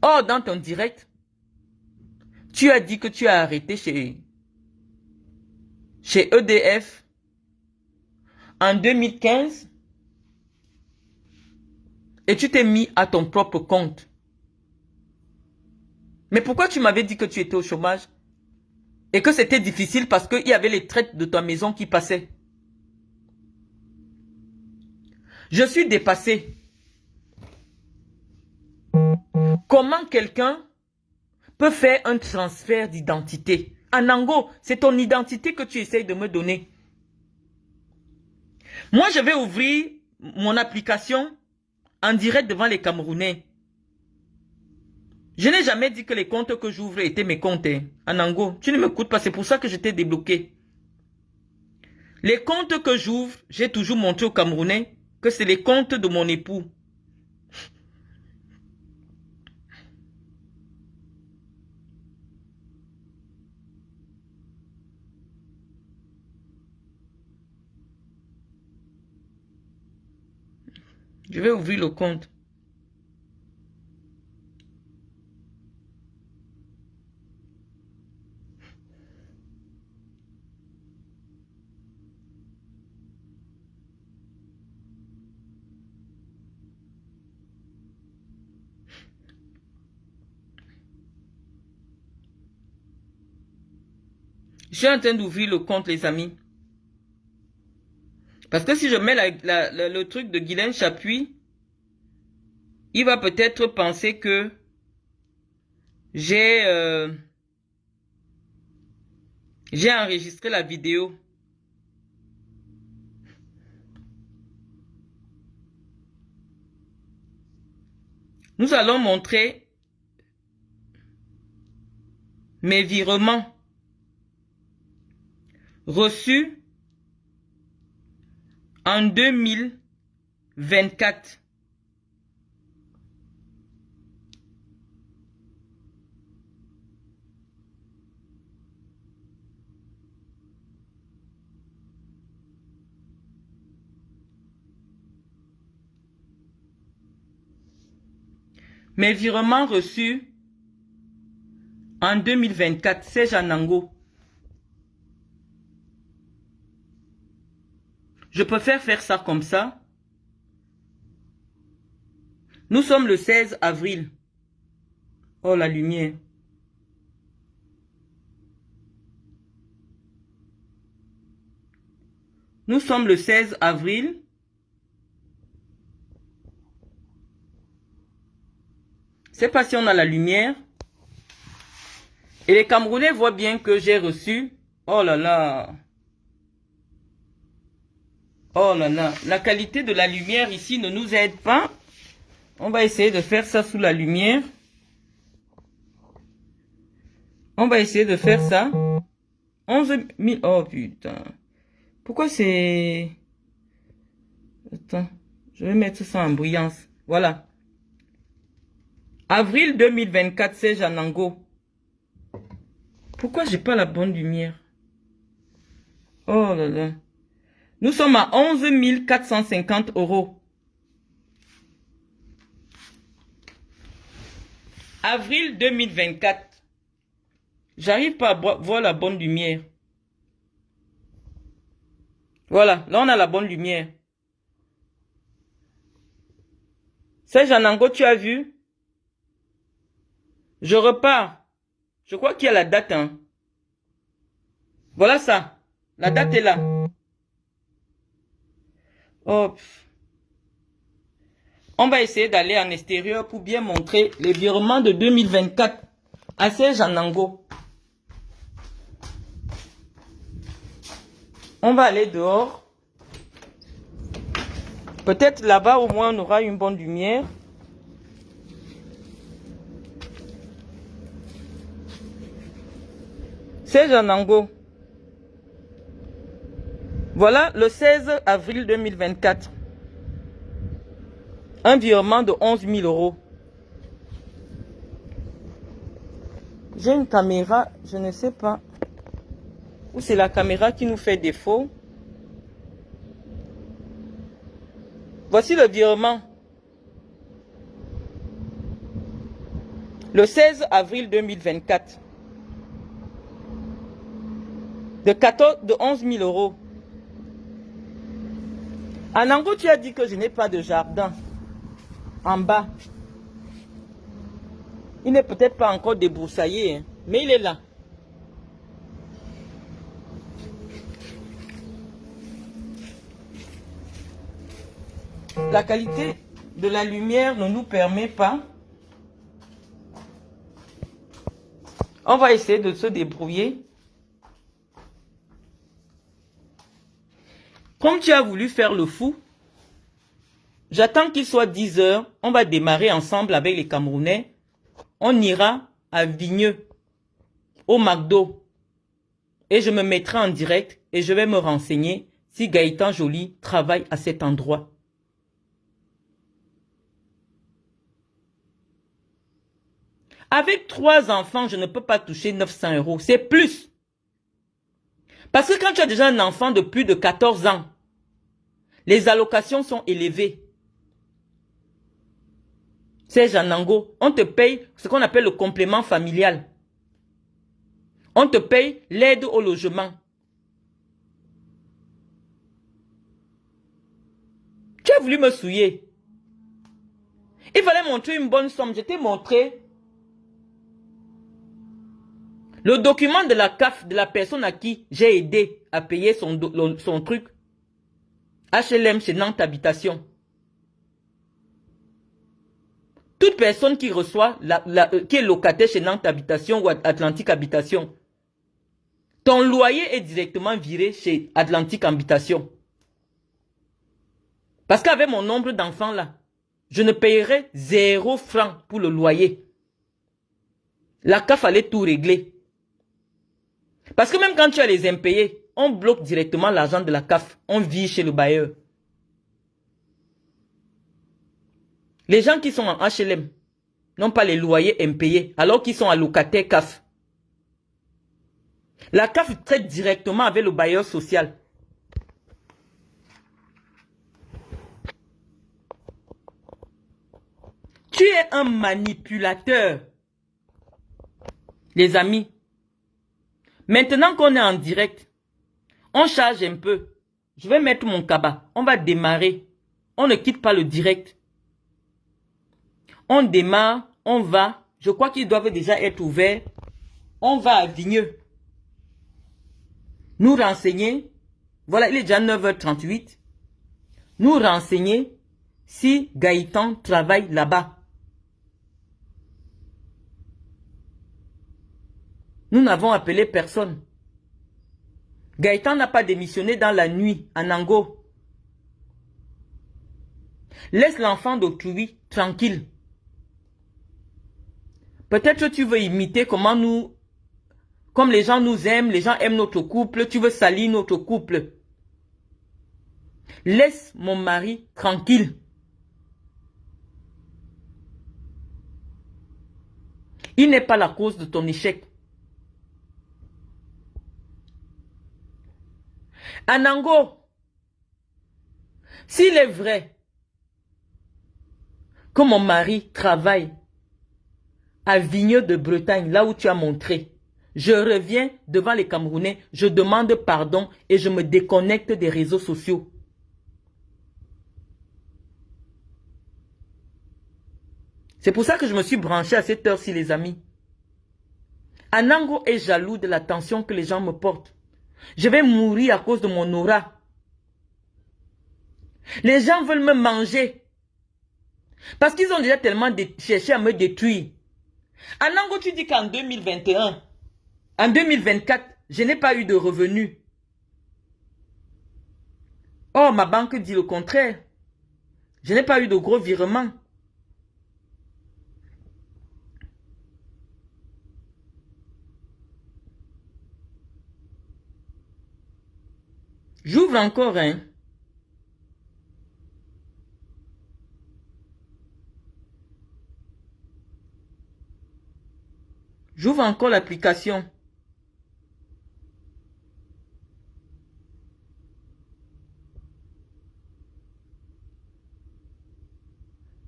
Speaker 1: Or, dans ton direct, tu as dit que tu as arrêté chez EDF en 2015 et tu t'es mis à ton propre compte. Mais pourquoi tu m'avais dit que tu étais au chômage et que c'était difficile parce qu'il y avait les traites de ta maison qui passaient? Je suis dépassé. Comment quelqu'un peut faire un transfert d'identité? Anango, c'est ton identité que tu essayes de me donner. Moi, je vais ouvrir mon application en direct devant les Camerounais. Je n'ai jamais dit que les comptes que j'ouvrais étaient mes comptes. Anango, tu ne m'écoutes pas, c'est pour ça que je t'ai débloqué. Les comptes que j'ouvre, j'ai toujours montré aux Camerounais que c'est les comptes de mon époux. Je vais ouvrir le compte. Je suis en train d'ouvrir le compte, les amis. Parce que si je mets le truc de Guylaine Chapuis, il va peut-être penser que j'ai enregistré la vidéo. Nous allons montrer mes virements reçus en 2024. Mes virements reçus en 2024, c'est Janango. Je préfère faire ça comme ça. Nous sommes le 16 avril. Oh, la lumière. Nous sommes le 16 avril. C'est pas si on a la lumière. Et les Camerounais voient bien que j'ai reçu. Oh là là. Oh là là. La qualité de la lumière ici ne nous aide pas. On va essayer de faire ça sous la lumière. On va essayer de faire ça. 11 000. Oh putain. Pourquoi c'est... Attends. Je vais mettre ça en brillance. Voilà. Avril 2024, c'est Janango. Pourquoi j'ai pas la bonne lumière? Oh là là. Nous sommes à 11 450 €. Avril 2024. J'arrive pas à voir la bonne lumière. Voilà, là on a la bonne lumière. C'est Janango, tu as vu? Je repars. Je crois qu'il y a la date. Hein. Voilà ça. La date est là. Hop. On va essayer d'aller en extérieur pour bien montrer les virements de 2024 à Janango. On va aller dehors. Peut-être là-bas au moins on aura une bonne lumière. C'est Janango. Voilà le 16 avril 2024. Un virement de 11 000 €. J'ai une caméra, je ne sais pas. Ou c'est la caméra qui nous fait défaut. Voici le virement. Le 16 avril 2024. De 11 000 €. Anango, tu as dit que je n'ai pas de jardin. En bas. Il n'est peut-être pas encore débroussaillé, hein, mais il est là. La qualité de la lumière ne nous permet pas. On va essayer de se débrouiller. Comme tu as voulu faire le fou, j'attends qu'il soit 10 h. On va démarrer ensemble avec les Camerounais. On ira à Vigneux, au McDo. Et je me mettrai en direct et je vais me renseigner si Gaëtan Joly travaille à cet endroit. Avec 3 enfants, je ne peux pas toucher 900 €. C'est plus. Parce que quand tu as déjà un enfant de plus de 14 ans, les allocations sont élevées. Serge Anango, on te paye ce qu'on appelle le complément familial. On te paye l'aide au logement. Tu as voulu me souiller. Il fallait montrer une bonne somme. Je t'ai montré le document de la CAF de la personne à qui j'ai aidé à payer son truc. HLM chez Nantes Habitation. Toute personne qui reçoit, qui est locataire chez Nantes Habitation ou Atlantique Habitation, ton loyer est directement viré chez Atlantique Habitation. Parce qu'avec mon nombre d'enfants là, je ne payerai 0 franc pour le loyer. La CAF allait tout régler. Parce que même quand tu as les impayés, on bloque directement l'argent de la CAF. On vit chez le bailleur. Les gens qui sont en HLM n'ont pas les loyers impayés alors qu'ils sont allocataires CAF. La CAF traite directement avec le bailleur social. Tu es un manipulateur. Les amis, maintenant qu'on est en direct, on charge un peu. Je vais mettre mon cabas. On va démarrer. On ne quitte pas le direct. On démarre, on va. Je crois qu'ils doivent déjà être ouverts. On va à Vigneux. Nous renseigner. Voilà, il est déjà 9h38. Nous renseigner si Gaëtan travaille là-bas. Nous n'avons appelé personne. Gaëtan n'a pas démissionné dans la nuit à Nango. Laisse l'enfant d'autrui tranquille. Peut-être tu veux imiter comment nous... Comme les gens nous aiment, les gens aiment notre couple, tu veux salir notre couple. Laisse mon mari tranquille. Il n'est pas la cause de ton échec. Anango, s'il est vrai que mon mari travaille à Vigneux de Bretagne, là où tu as montré, je reviens devant les Camerounais, je demande pardon et je me déconnecte des réseaux sociaux. C'est pour ça que je me suis branché à cette heure-ci, les amis. Anango est jaloux de l'attention que les gens me portent. Je vais mourir à cause de mon aura. Les gens veulent me manger. Parce qu'ils ont déjà tellement cherché à me détruire. Anango, tu dis qu'en 2021, en 2024, je n'ai pas eu de revenus. Or, ma banque dit le contraire. Je n'ai pas eu de gros virements. J'ouvre encore un. J'ouvre encore l'application.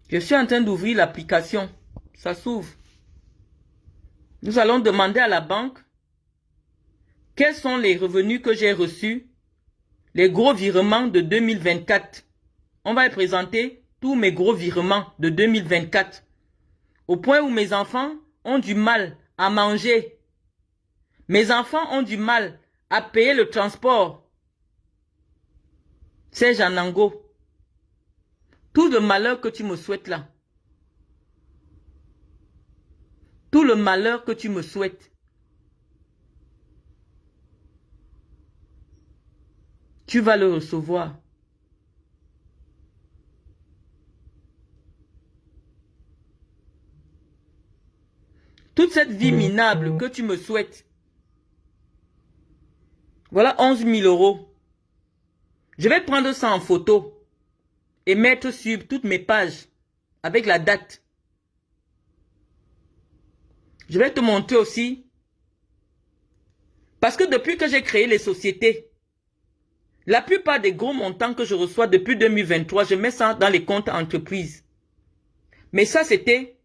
Speaker 1: Je suis en train d'ouvrir l'application. Ça s'ouvre. Nous allons demander à la banque quels sont les revenus que j'ai reçus, les gros virements de 2024. On va présenter tous mes gros virements de 2024. Au point où mes enfants ont du mal à manger. Mes enfants ont du mal à payer le transport. Serge Anango. Tout le malheur que tu me souhaites là. Tout le malheur que tu me souhaites. Tu vas le recevoir. Toute cette vie minable que tu me souhaites. Voilà 11 000 euros. Je vais prendre ça en photo et mettre sur toutes mes pages avec la date. Je vais te montrer aussi. Parce que depuis que j'ai créé les sociétés, la plupart des gros montants que je reçois depuis 2023, je mets ça dans les comptes entreprises. Mais ça, c'était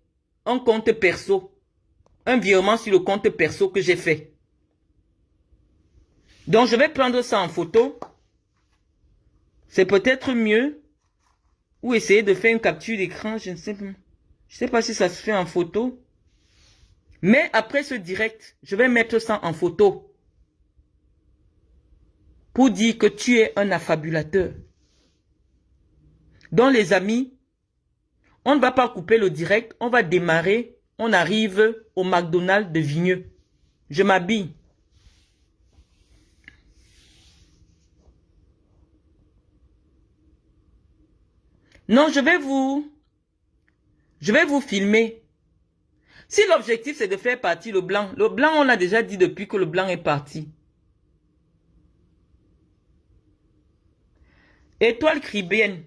Speaker 1: un compte perso. Un virement sur le compte perso que j'ai fait. Donc, je vais prendre ça en photo. C'est peut-être mieux. Ou essayer de faire une capture d'écran. Je ne sais pas si ça se fait en photo. Mais après ce direct, je vais mettre ça en photo. Pour dire que tu es un affabulateur. Donc les amis, on ne va pas couper le direct. On va démarrer. On arrive au McDonald's de Vigneux. Je m'habille. Non, je vais vous filmer. Si l'objectif c'est de faire partir le blanc on a déjà dit depuis que le blanc est parti. Étoile caribéenne.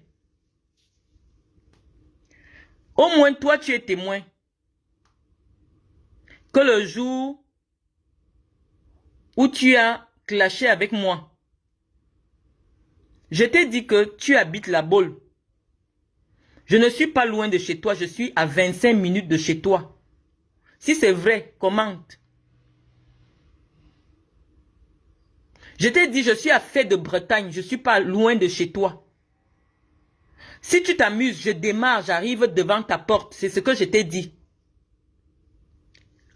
Speaker 1: Au moins toi tu es témoin que le jour où tu as clashé avec moi, je t'ai dit que tu habites la Baule. Je ne suis pas loin de chez toi, je suis à 25 minutes de chez toi. Si c'est vrai, commente. Je t'ai dit, je suis à Fait de Bretagne, je ne suis pas loin de chez toi. Si tu t'amuses, je démarre, j'arrive devant ta porte, c'est ce que je t'ai dit.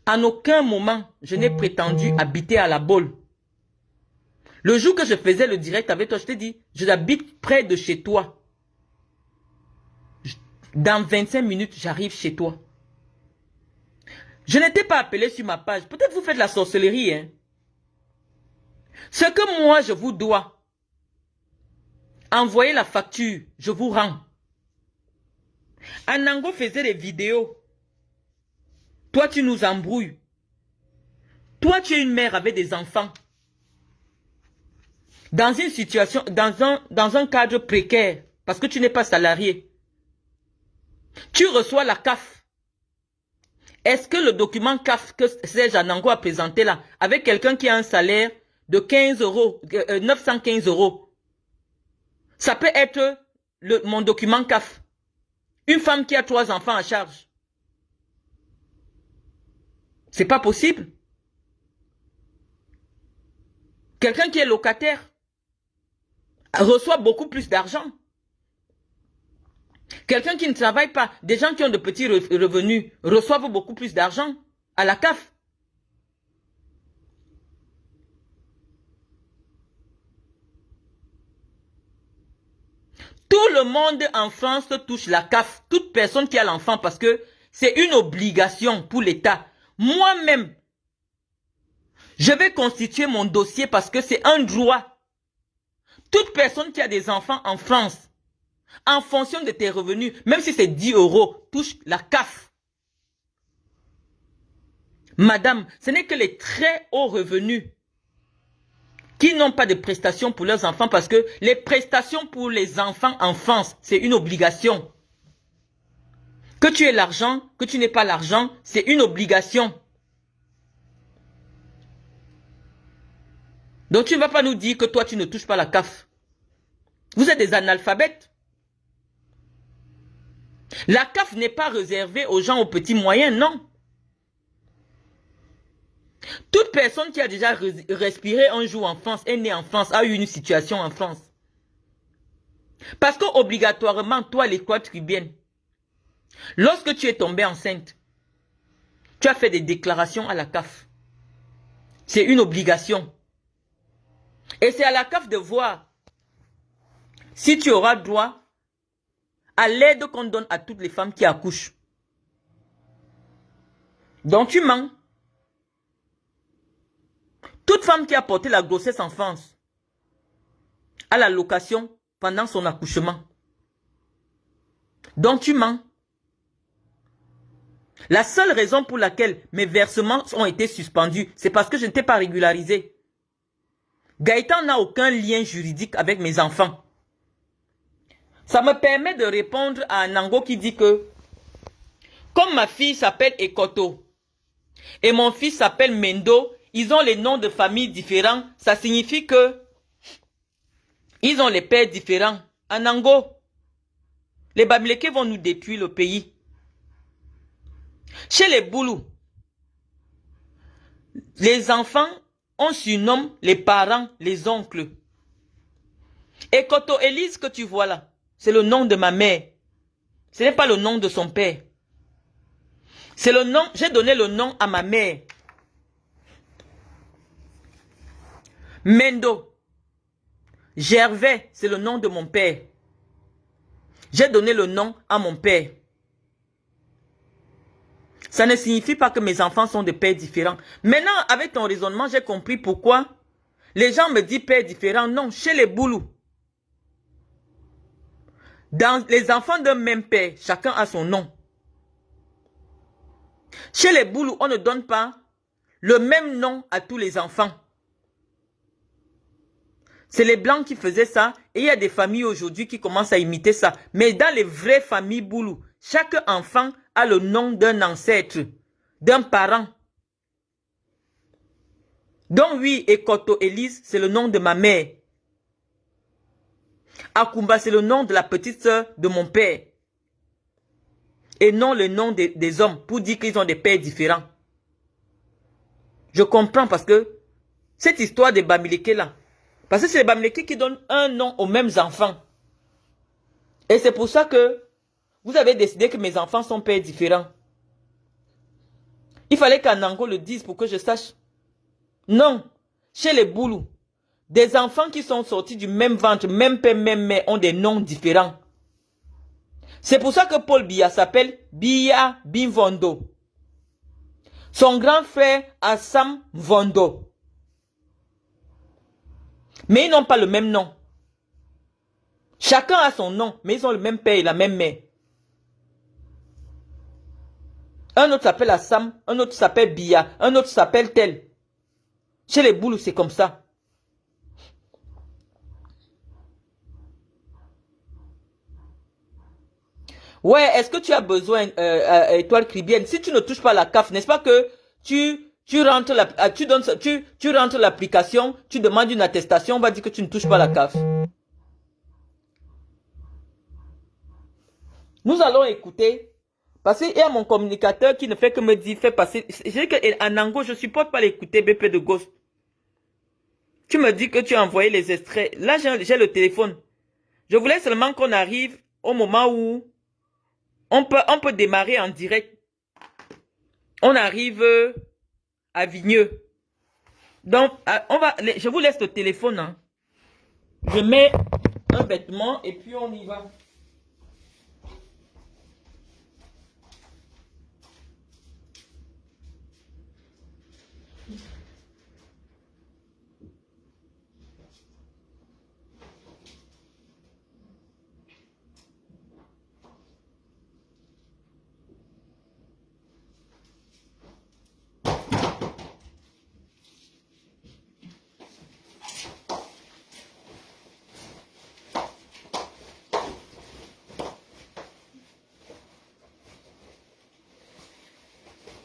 Speaker 1: En aucun moment, je n'ai prétendu habiter à la Baule. Le jour que je faisais le direct avec toi, je t'ai dit, je habite près de chez toi. Dans 25 minutes, j'arrive chez toi. Je n'étais pas appelé sur ma page. Peut-être vous faites la sorcellerie, hein. Ce que moi, je vous dois, envoyez la facture, je vous rends. Anango faisait des vidéos. Toi, tu nous embrouilles. Toi, tu es une mère avec des enfants. Dans une situation, dans un cadre précaire, parce que tu n'es pas salarié. Tu reçois la CAF. Est-ce que le document CAF que Serge Anango a présenté là, avec quelqu'un qui a un salaire de 15 euros, 915 euros, ça peut être mon document CAF. Une femme qui a 3 enfants à charge. C'est pas possible. Quelqu'un qui est locataire reçoit beaucoup plus d'argent. Quelqu'un qui ne travaille pas, des gens qui ont de petits revenus, reçoivent beaucoup plus d'argent à la CAF. Tout le monde en France touche la CAF. Toute personne qui a l'enfant parce que c'est une obligation pour l'État. Moi-même, je vais constituer mon dossier parce que c'est un droit. Toute personne qui a des enfants en France, en fonction de tes revenus, même si c'est 10 euros, touche la CAF. Madame, ce n'est que les très hauts revenus qui n'ont pas de prestations pour leurs enfants parce que les prestations pour les enfants en France, c'est une obligation. Que tu aies l'argent, que tu n'aies pas l'argent, c'est une obligation. Donc tu ne vas pas nous dire que toi tu ne touches pas la CAF. Vous êtes des analphabètes. La CAF n'est pas réservée aux gens aux petits moyens, non. Toute personne qui a déjà respiré un jour en France, est née en France, a eu une situation en France. Parce que obligatoirement, toi, l'étoile caribéenne, lorsque tu es tombée enceinte, tu as fait des déclarations à la CAF. C'est une obligation. Et c'est à la CAF de voir si tu auras droit à l'aide qu'on donne à toutes les femmes qui accouchent. Donc tu mens. Toute femme qui a porté la grossesse en France a la location pendant son accouchement. Donc tu mens. La seule raison pour laquelle mes versements ont été suspendus, c'est parce que je n'étais pas régularisé. Gaëtan n'a aucun lien juridique avec mes enfants. Ça me permet de répondre à Anango qui dit que, comme ma fille s'appelle Ekoto et mon fils s'appelle Mendo, ils ont les noms de famille différents. Ça signifie que ils ont les pères différents. Anango, les Bamileke vont nous détruire le pays. Chez les Boulous, les enfants, on surnomme les parents, les oncles. Et Koto Elise que tu vois là, c'est le nom de ma mère. Ce n'est pas le nom de son père. C'est le nom, j'ai donné le nom à ma mère. Mendo. Gervais, c'est le nom de mon père. J'ai donné le nom à mon père. Ça ne signifie pas que mes enfants sont de pères différents. Maintenant, avec ton raisonnement, j'ai compris pourquoi les gens me disent pères différents. Non, chez les Boulous. Dans les enfants d'un même père, chacun a son nom. Chez les Boulous, on ne donne pas le même nom à tous les enfants. C'est les Blancs qui faisaient ça. Et il y a des familles aujourd'hui qui commencent à imiter ça. Mais dans les vraies familles Boulous, chaque enfant a le nom d'un ancêtre, d'un parent. Donc oui, Ekoto Elise, c'est le nom de ma mère. Akumba, c'est le nom de la petite sœur de mon père. Et non le nom des hommes, pour dire qu'ils ont des pères différents. Je comprends parce que cette histoire des Bamileke là, parce que c'est les Bamileke qui donnent un nom aux mêmes enfants. Et c'est pour ça que vous avez décidé que mes enfants sont pères différents. Il fallait qu'Anango le dise pour que je sache. Non, chez les Boulous, des enfants qui sont sortis du même ventre, même père, même mère, ont des noms différents. C'est pour ça que Paul Biya s'appelle Biya Bimvondo. Son grand frère Assam Vondo. Mais ils n'ont pas le même nom. Chacun a son nom, mais ils ont le même père et la même mère. Un autre s'appelle Assam, un autre s'appelle Biya, un autre s'appelle tel. Chez les Boulous, c'est comme ça. Ouais, est-ce que tu as besoin, étoile cribienne, si tu ne touches pas la CAF, n'est-ce pas que tu rentres tu rentres l'application, tu demandes une attestation, on va dire que tu ne touches pas la CAF. Nous allons écouter, parce qu'il y a mon communicateur qui ne fait que me dire, fais passer, j'ai que Anango, je supporte pas l'écouter, BP de Ghost. Tu me dis que tu as envoyé les extraits, là j'ai le téléphone. Je voulais seulement qu'on arrive au moment où on peut démarrer en direct. On arrive à Vigneux. Donc, je vous laisse le téléphone. Hein. Je mets un vêtement et puis on y va.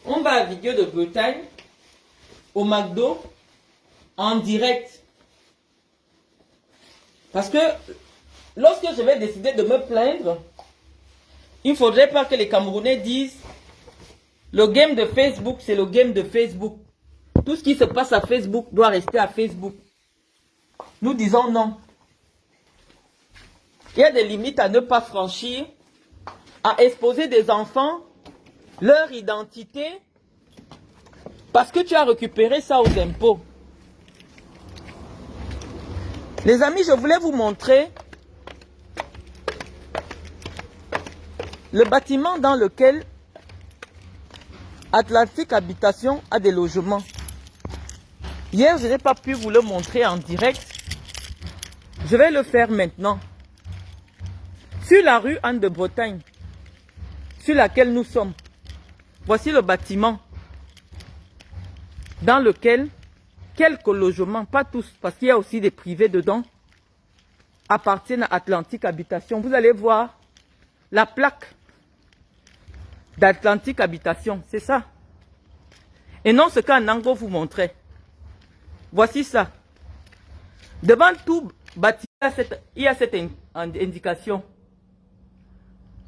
Speaker 1: On va à Vigneux de Bretagne, au McDo, en direct. Parce que lorsque je vais décider de me plaindre, il ne faudrait pas que les Camerounais disent le game de Facebook, c'est le game de Facebook. Tout ce qui se passe à Facebook doit rester à Facebook. Nous disons non. Il y a des limites à ne pas franchir, à exposer des enfants, leur identité, parce que tu as récupéré ça aux impôts. Les amis, je voulais vous montrer le bâtiment dans lequel Atlantique Habitation a des logements. Hier, je n'ai pas pu vous le montrer en direct. Je vais le faire maintenant. Sur la rue Anne de Bretagne, sur laquelle nous sommes, voici le bâtiment dans lequel quelques logements, pas tous, parce qu'il y a aussi des privés dedans, appartiennent à Atlantique Habitation. Vous allez voir la plaque d'Atlantique Habitation, c'est ça. Et non ce qu'Anango vous montrait. Voici ça. Devant tout bâtiment, il y a cette indication.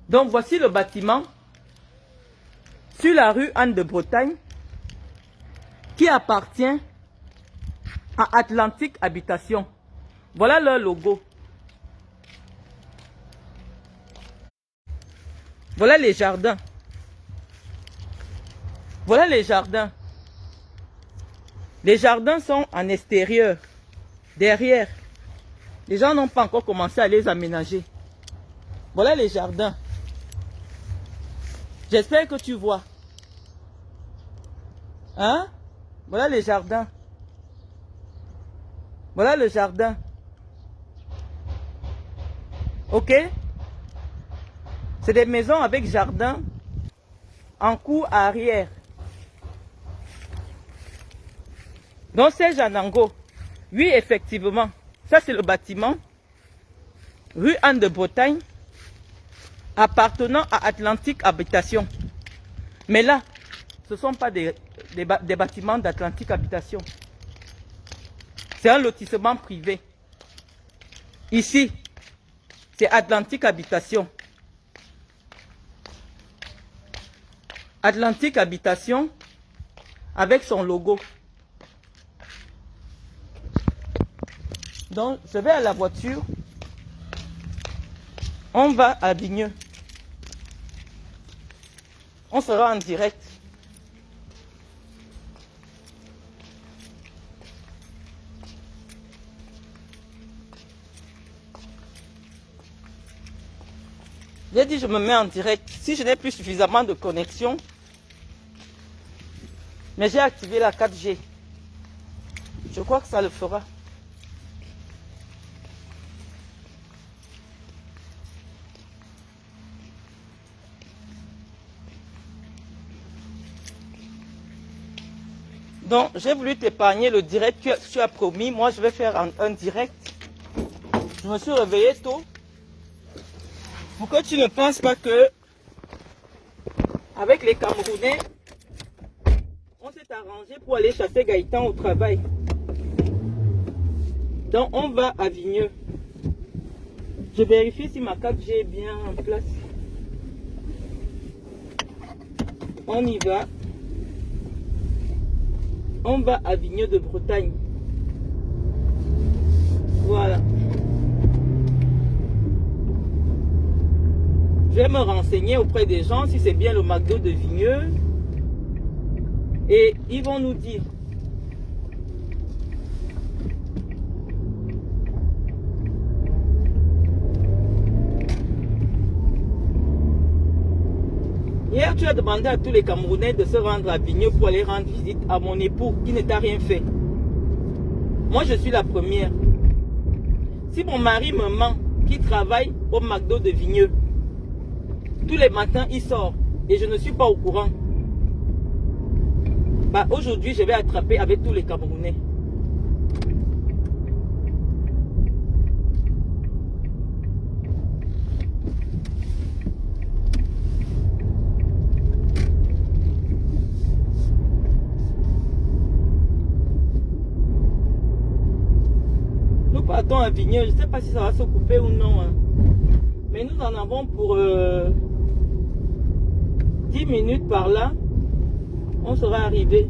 Speaker 1: Donc voici le bâtiment. sur la rue Anne de Bretagne qui appartient à Atlantique Habitation. Voilà leur logo. Voilà les jardins. Voilà les jardins. Les jardins sont en extérieur, derrière. Les gens n'ont pas encore commencé à les aménager. Voilà les jardins. J'espère que tu vois. Hein? Voilà les jardins. Voilà le jardin. Ok? C'est des maisons avec jardin en cour arrière. Donc c'est Janango. Oui, effectivement. Ça, c'est le bâtiment. Rue Anne de Bretagne. Appartenant à Atlantique Habitation. Mais là, ce ne sont pas des bâtiments d'Atlantique Habitation. C'est un lotissement privé. Ici, c'est Atlantique Habitation. Atlantique Habitation avec son logo. Donc, je vais à la voiture. On va à Vigneux. On sera en direct. J'ai dit je me mets en direct. Si je n'ai plus suffisamment de connexion, mais j'ai activé la 4G. Je crois que ça le fera. Donc, j'ai voulu t'épargner le direct que tu as promis. Moi, je vais faire un direct. Je me suis réveillé tôt. Pour que tu ne penses pas que, avec les Camerounais, on s'est arrangé pour aller chasser Gaëtan au travail. Donc, on va à Vigneux. Je vérifie si ma 4G est bien en place. On y va. On va à Vigneux de Bretagne. Voilà. Je vais me renseigner auprès des gens si c'est bien le McDo de Vigneux. Et ils vont nous dire. Hier, tu as demandé à tous les Camerounais de se rendre à Vigneux pour aller rendre visite à mon époux qui ne t'a rien fait. Moi, je suis la première. Si mon mari me ment, qui travaille au McDo de Vigneux, tous les matins, il sort et je ne suis pas au courant. Bah, aujourd'hui, je vais attraper avec tous les Camerounais. Nous partons à Vigneux. Je ne sais pas si ça va se couper ou non. Hein. Mais nous en avons pour 10 minutes par là. On sera arrivé.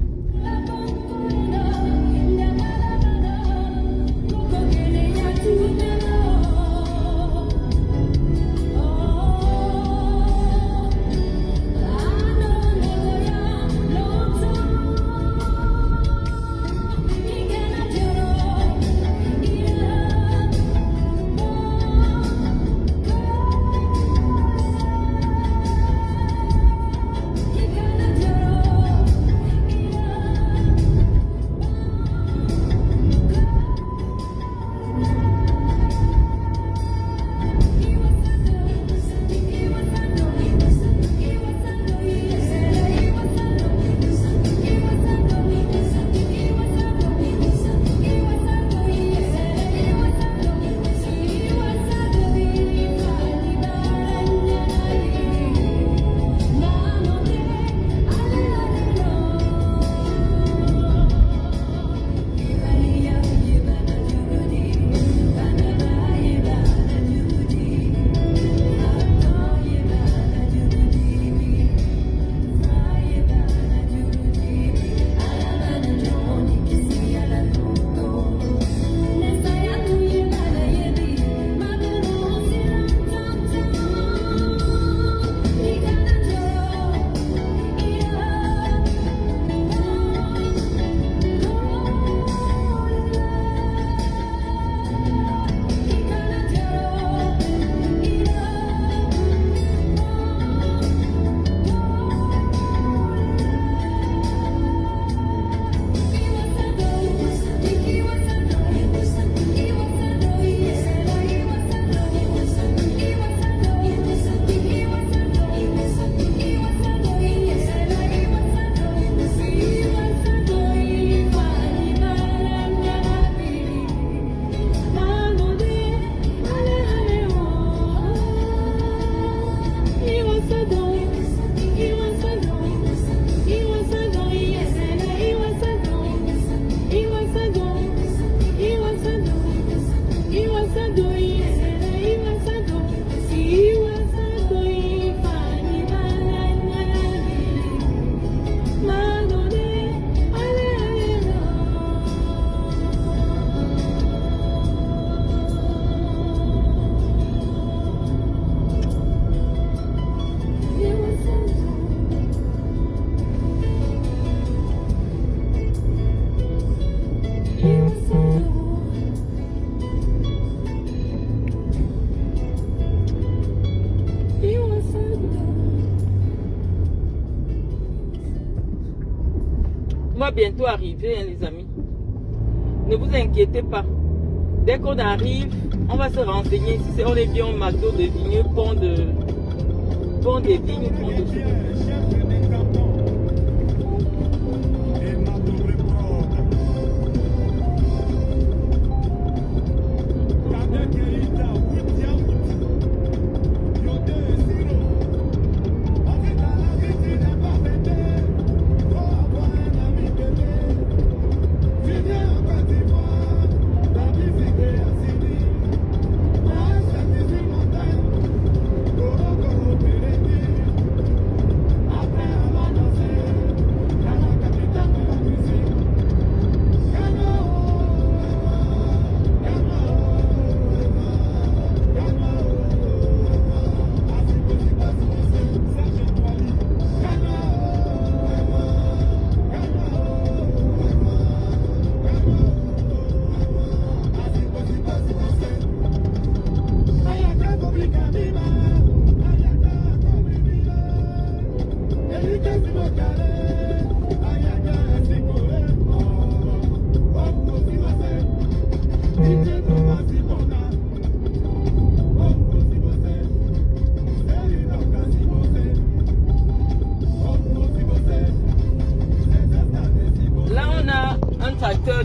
Speaker 1: On va bientôt arriver, hein, les amis. Ne vous inquiétez pas. Dès qu'on arrive, on va se renseigner si on est bien au McDo de Vigneux, pont des Vignes, pont de Vigneux.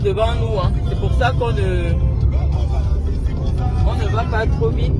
Speaker 1: Devant nous, hein. C'est pour ça qu'on ne va pas trop vite.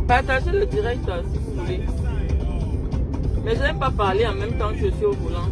Speaker 1: Partagez le direct si vous voulez. Mais je n'aime pas parler en même temps que je suis au volant.